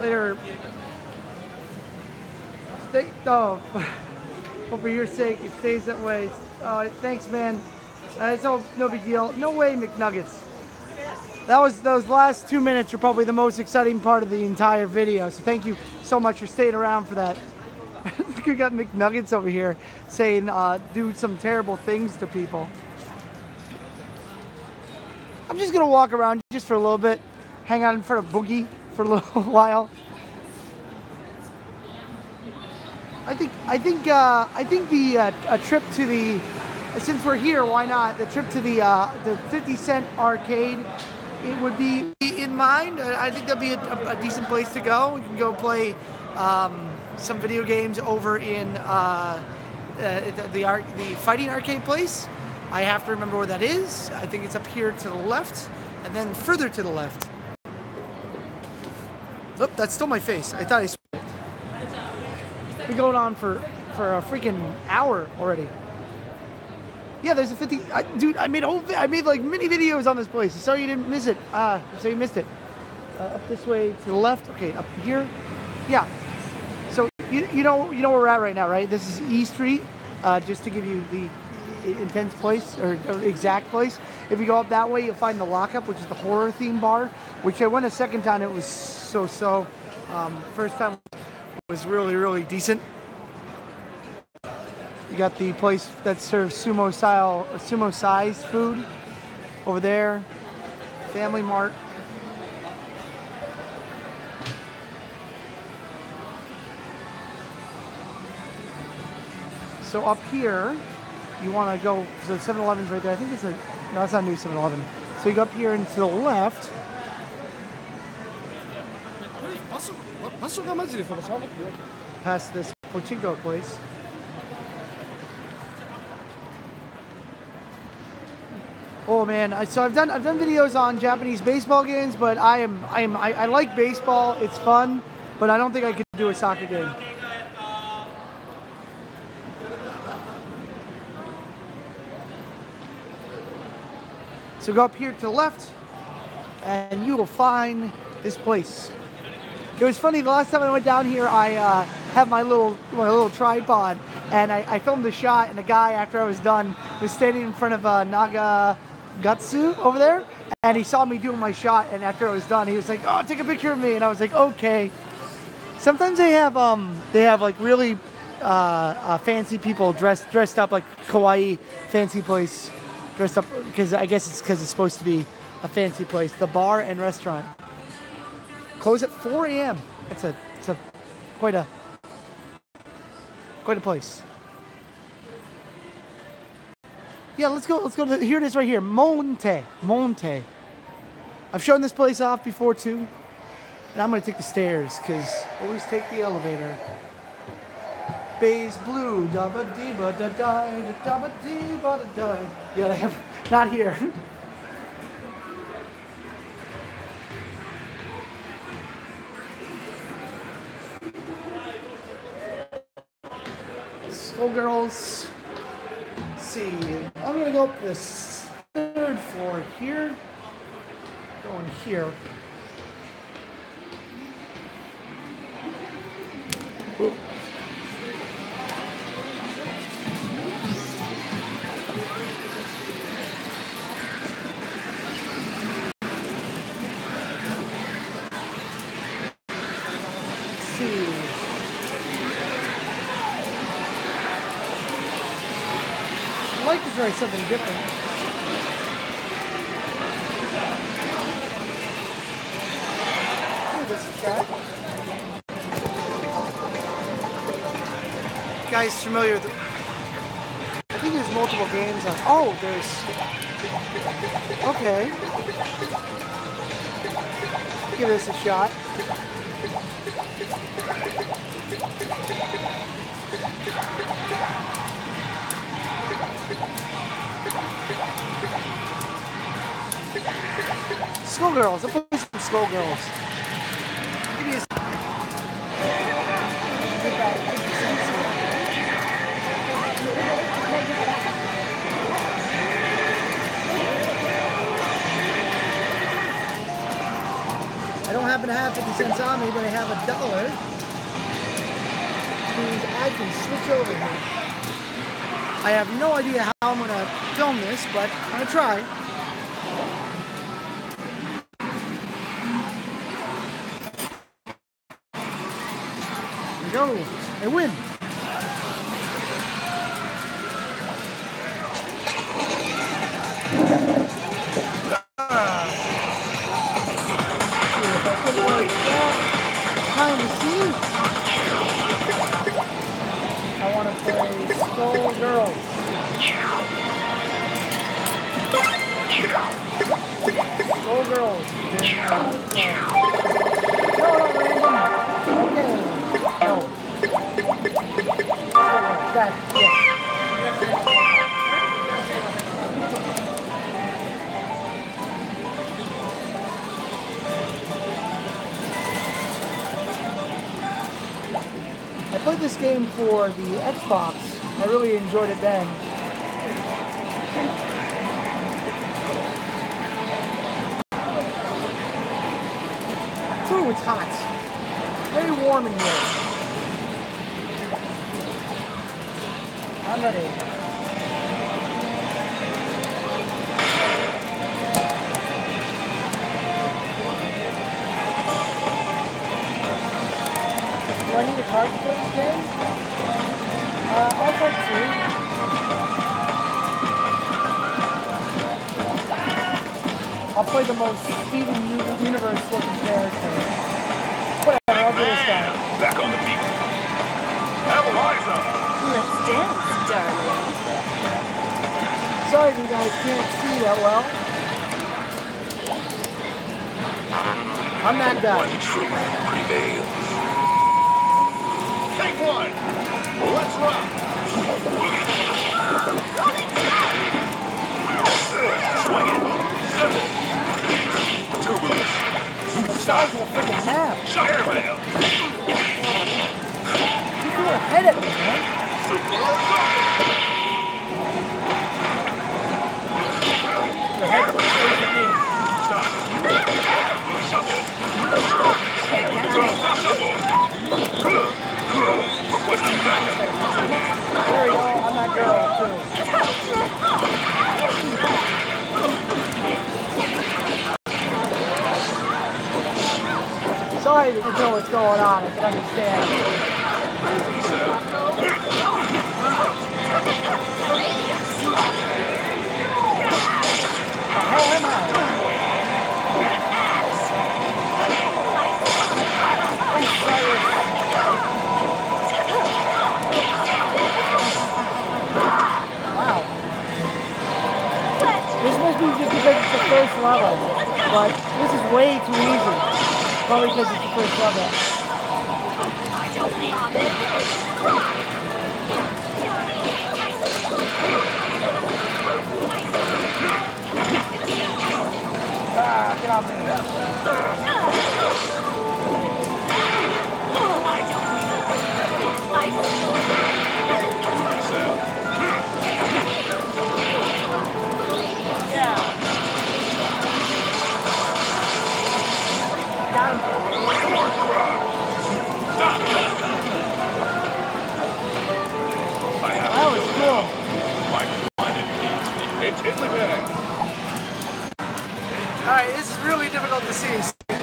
S1: Later. Hope for your sake it stays that way. Thanks, man. It's no big deal. No way, McNuggets. Those last 2 minutes are probably the most exciting part of the entire video. So thank you so much for staying around for that. We got McNuggets over here saying do some terrible things to people. I'm just gonna walk around just for a little bit, hang out in front of Boogie for a little while. I think the a trip to the, since we're here, why not? The trip to the 50 Cent arcade, it would be in mind. I think that'd be a decent place to go. We can go play some video games over in the fighting arcade place. I have to remember where that is. I think it's up here to the left, and then further to the left. Oh, that's still my face. I thought I. We're going on for a freaking hour already. Yeah, there's a 50. Dude, I made like mini videos on this place. Sorry you didn't miss it. So you missed it. Up this way to the left. Okay, up here. Yeah. So you know where we're at right now, right? This is E Street. Just to give you the intense place or exact place. If you go up that way, you'll find the Lockup, which is the horror theme bar. Which I went a second time. It was so. First time was really decent. You got the place that serves sumo size food over there. Family Mart. So up here, you want to go, so 7-Eleven's right there. I think it's no, it's not new 7-Eleven. So you go up here and to the left, Past this pachinko place. Oh man, so I've done videos on Japanese baseball games, but I like baseball. It's fun, but I don't think I could do a soccer game. So go up here to the left, and you will find this place. It was funny, the last time I went down here, I had my little tripod, and I filmed a shot, and the guy, after I was done, was standing in front of Nagagatsu over there, and he saw me doing my shot, and after I was done, he was like, "Oh, take a picture of me," and I was like, "Okay." Sometimes they have like really fancy people dressed up like kawaii fancy place, dressed up because I guess it's supposed to be a fancy place. The bar and restaurant close at 4 a.m. It's quite a place. Yeah, let's go to, here it is right here, Monte. I've shown this place off before too, and I'm gonna take the stairs because always take the elevator. Bass blue, dabba dee ba da die, dabba dee ba da die. Yeah, I have not here. Schoolgirls. Let's see, I'm gonna go up this third floor here. Going here. Ooh. I'd like to try something different. Ooh, this guy. Guys familiar with I think there's multiple games on. Oh, there's. Okay. Give this a shot. Schoolgirls. I'll play some Schoolgirls. Give me a. I don't happen to have 50 cents on me, but I have $1. Means I can switch over here. I have no idea how I'm going to film this, but I'm going to try. There we go. I win. I want to play Schoolgirls. Schoolgirls. No, random. Okay. No. That, yeah. I played this game for the Xbox. I really enjoyed it then. Ooh, it's hot. Very warm in here. I'm ready. Do I need a card to play this game? I'll play 2. I'll play the most Steven Universe looking character. Whatever, I'll do this guy.
S2: Back on the beat. Eliza!
S3: Let's dance, darling.
S1: Sorry if you guys can't see that well. I'm that guy.
S2: One truth prevails. Take one. Let's rock. Swing it. Simple. Turbulence.
S1: Size of a freaking map.
S2: Airmail.
S1: You threw a head at me, man.
S2: Super.
S1: The head was facing me.
S2: Stop. Shuffle. Requesting backup.
S1: There you go. I'm that girl, too. Sorry that you know what's going on. I can understand. The hell am I? Wow. This must be just because it's the first level, but this is way too easy. Probably because it's the first level. Get off me. Yeah. Got him. That was cool.
S2: It's in the bag.
S1: Alright, this is really difficult to see. I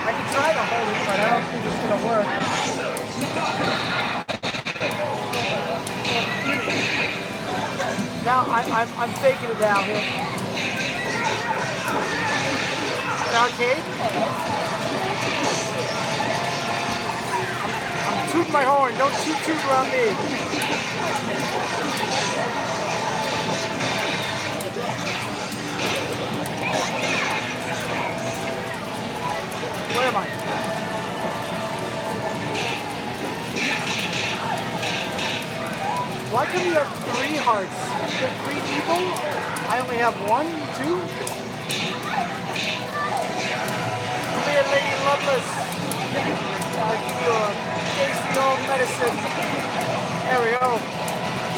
S1: can try to hold it, but I don't think it's gonna work. Now I'm faking it down here. An arcade? I'm tooting my horn. Don't toot around me. Where am I? Why come you have 3 hearts? You have 3 people? I only have 1, 2? Come here, Lady Loveless. I'll give you a tasty old medicine. There we go.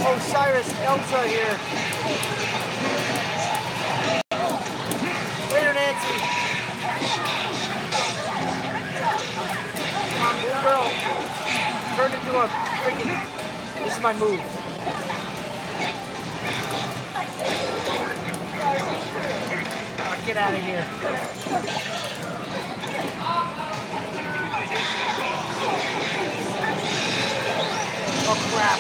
S1: Osiris Elsa here. Later, Nancy. Come on, little girl. Turn into a freaking... This is my move. Oh, get out of here. Oh crap.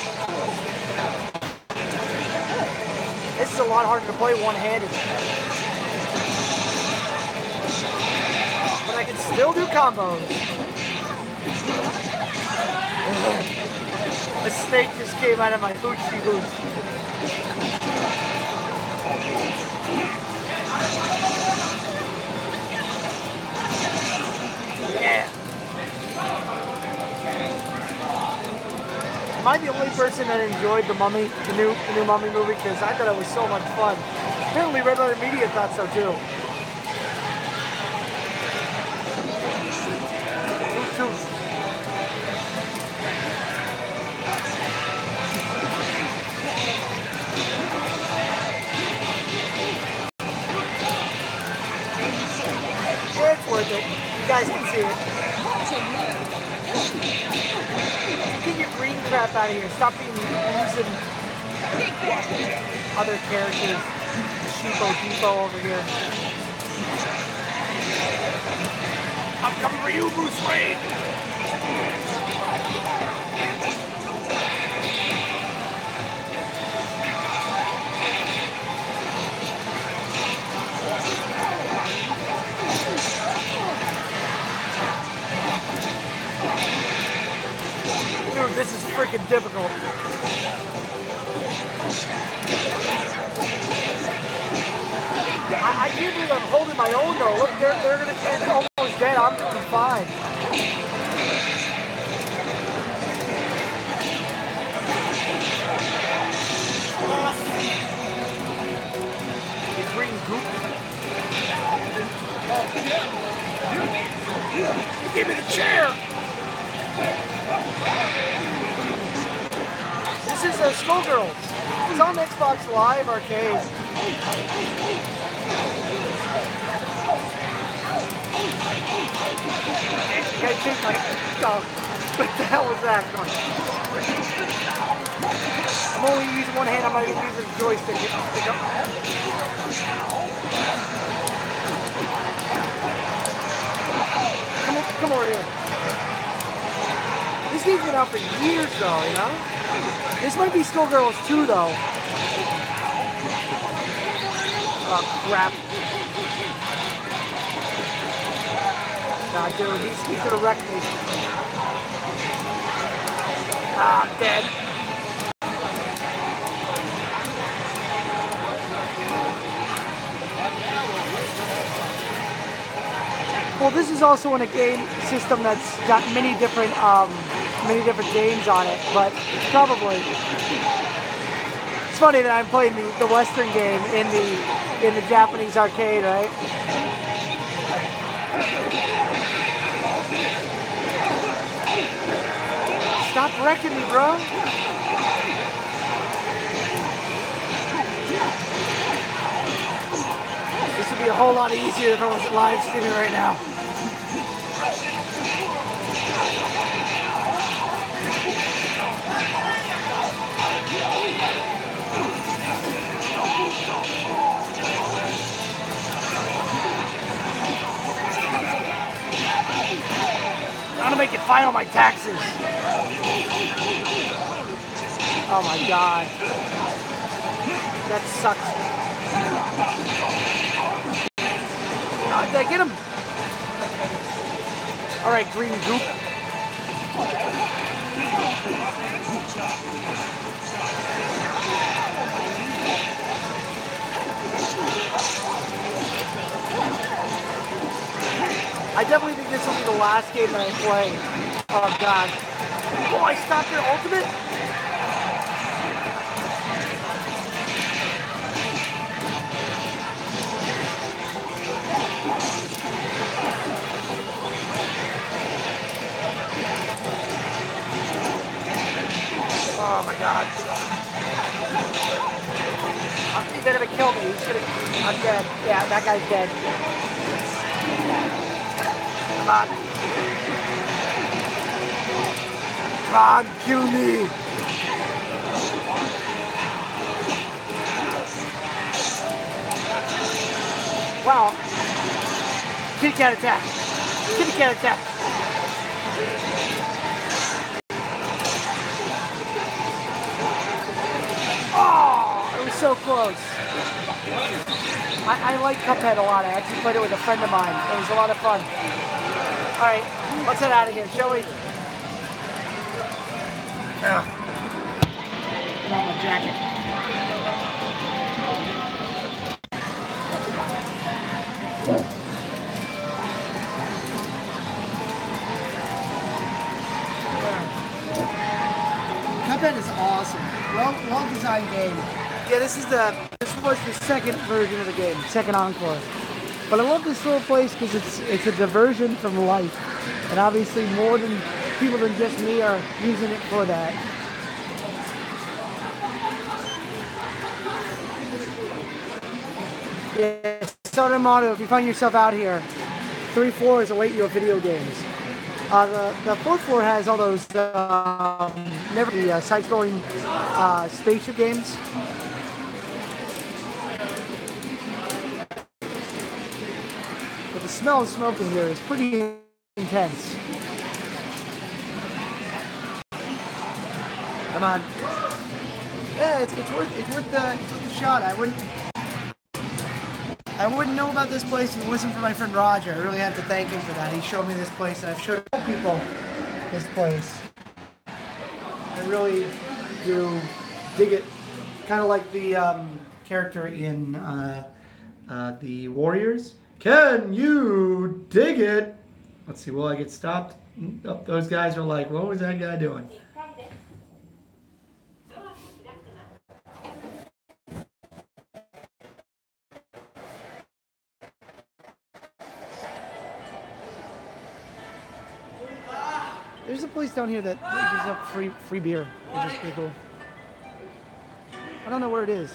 S1: This is a lot harder to play one-handed. But I can still do combos. A snake just came out of my hoochie hooch. Yeah. Am I the only person that enjoyed the Mummy, the new Mummy movie? Because I thought it was so much fun. Apparently, Red Letter Media thought so too. It's worth it. You guys can see it. Get your green crap out of here. Stop being using other characters. Sheepo Depot over here.
S2: I'm coming for you, Bruce Wayne.
S1: Dude, this is freaking difficult. I can't believe I'm holding my own though. Look, they're gonna almost he's dead, I'm doing fine. The green goop.
S2: Give me the chair!
S1: This is Skullgirls. It's on Xbox Live Arcade. I think my dog. What the hell was that? I'm only using one hand. I'm not even using the joystick. Come over here. This game's been out for years, though. You know. This might be Skullgirls 2, though. Oh crap. God, dude, he's gonna wreck me. Ah, I'm dead. Well, this is also in a game system that's got many different games on it, but probably. It's funny that I'm playing the Western game in the Japanese arcade, right? Stop wrecking me, bro. This would be a whole lot easier if I was live streaming right now. I'm gonna make it file my taxes. Oh my god. That sucks. Did I get him? Alright, green goop. I definitely think this will be the last game that I play. Oh god. Oh, I stopped their ultimate? Oh my god. He's gonna kill me. I'm dead. Yeah, that guy's dead. Come on. Come on, kill me. Wow. Kitty cat attack. Kitty cat attack. Oh, it was so close. I like Cuphead a lot. I actually played it with a friend of mine. It was a lot of fun. Alright, let's head out of here, shall we? Put on my jacket. Cuphead is awesome. Well designed game. Yeah, this was the second version of the game, second encore. But I love this little place because it's a diversion from life, and obviously more than people than just me are using it for that. Yeah, Southern motto: if you find yourself out here, 3 floors await you of video games. The 4th floor has all those side-scrolling spaceship games. But the smell of smoke in here is pretty intense. Come on. Yeah, it's worth the shot. I wouldn't know about this place if it wasn't for my friend Roger. I really have to thank him for that. He showed me this place, and I've showed people this place. I really do dig it. Kind of like the character in the Warriors. Can you dig it? Let's see, will I get stopped? Oh, those guys are like, what was that guy doing? There's a place down here that gives up free beer, which is pretty cool. I don't know where it is.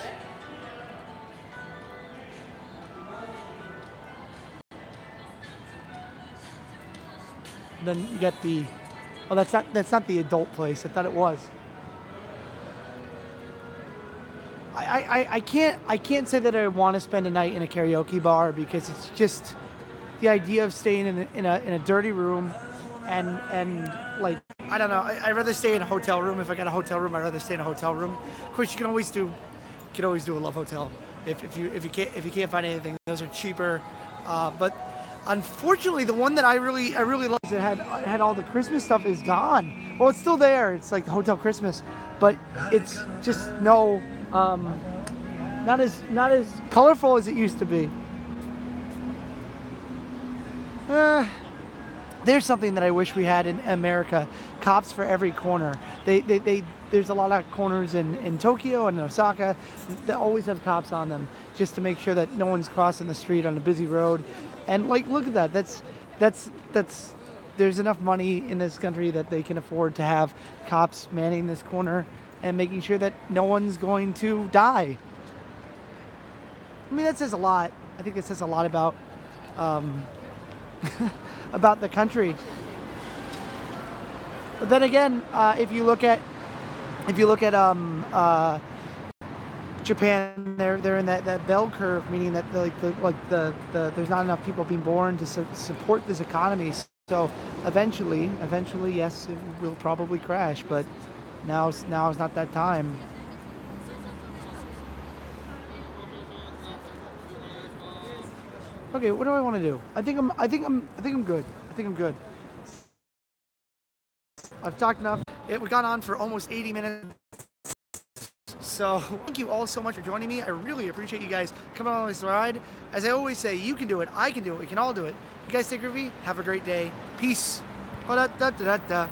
S1: Then you get the, oh, that's not the adult place. I thought it was. I can't say that I want to spend a night in a karaoke bar because it's just the idea of staying in a dirty room and like, I don't know. I'd rather stay in a hotel room. If I got a hotel room, I'd rather stay in a hotel room. Of course, you can always do a love hotel if you can't find anything. Those are cheaper, but unfortunately, the one that I really liked that had all the Christmas stuff is gone. Well, it's still there. It's like the Hotel Christmas, but it's just not as colorful as it used to be. There's something that I wish we had in America: cops for every corner. There's a lot of corners in Tokyo and Osaka that always have cops on them, just to make sure that no one's crossing the street on a busy road. And like, look at that. That's there's enough money in this country that they can afford to have cops manning this corner and making sure that no one's going to die. I mean, that says a lot. I think it says a lot about about the country. But then again, if you look at Japan, they're in that bell curve, meaning that there's not enough people being born to support this economy. So eventually, yes, it will probably crash. But now is not that time. Okay, what do I want to do? I think I'm good. I think I'm good. I've talked enough. We've gone on for almost 80 minutes. So thank you all so much for joining me. I really appreciate you guys coming on this ride. As I always say, you can do it. I can do it. We can all do it. You guys take care of me. Have a great day. Peace. Da, da, da, da, da.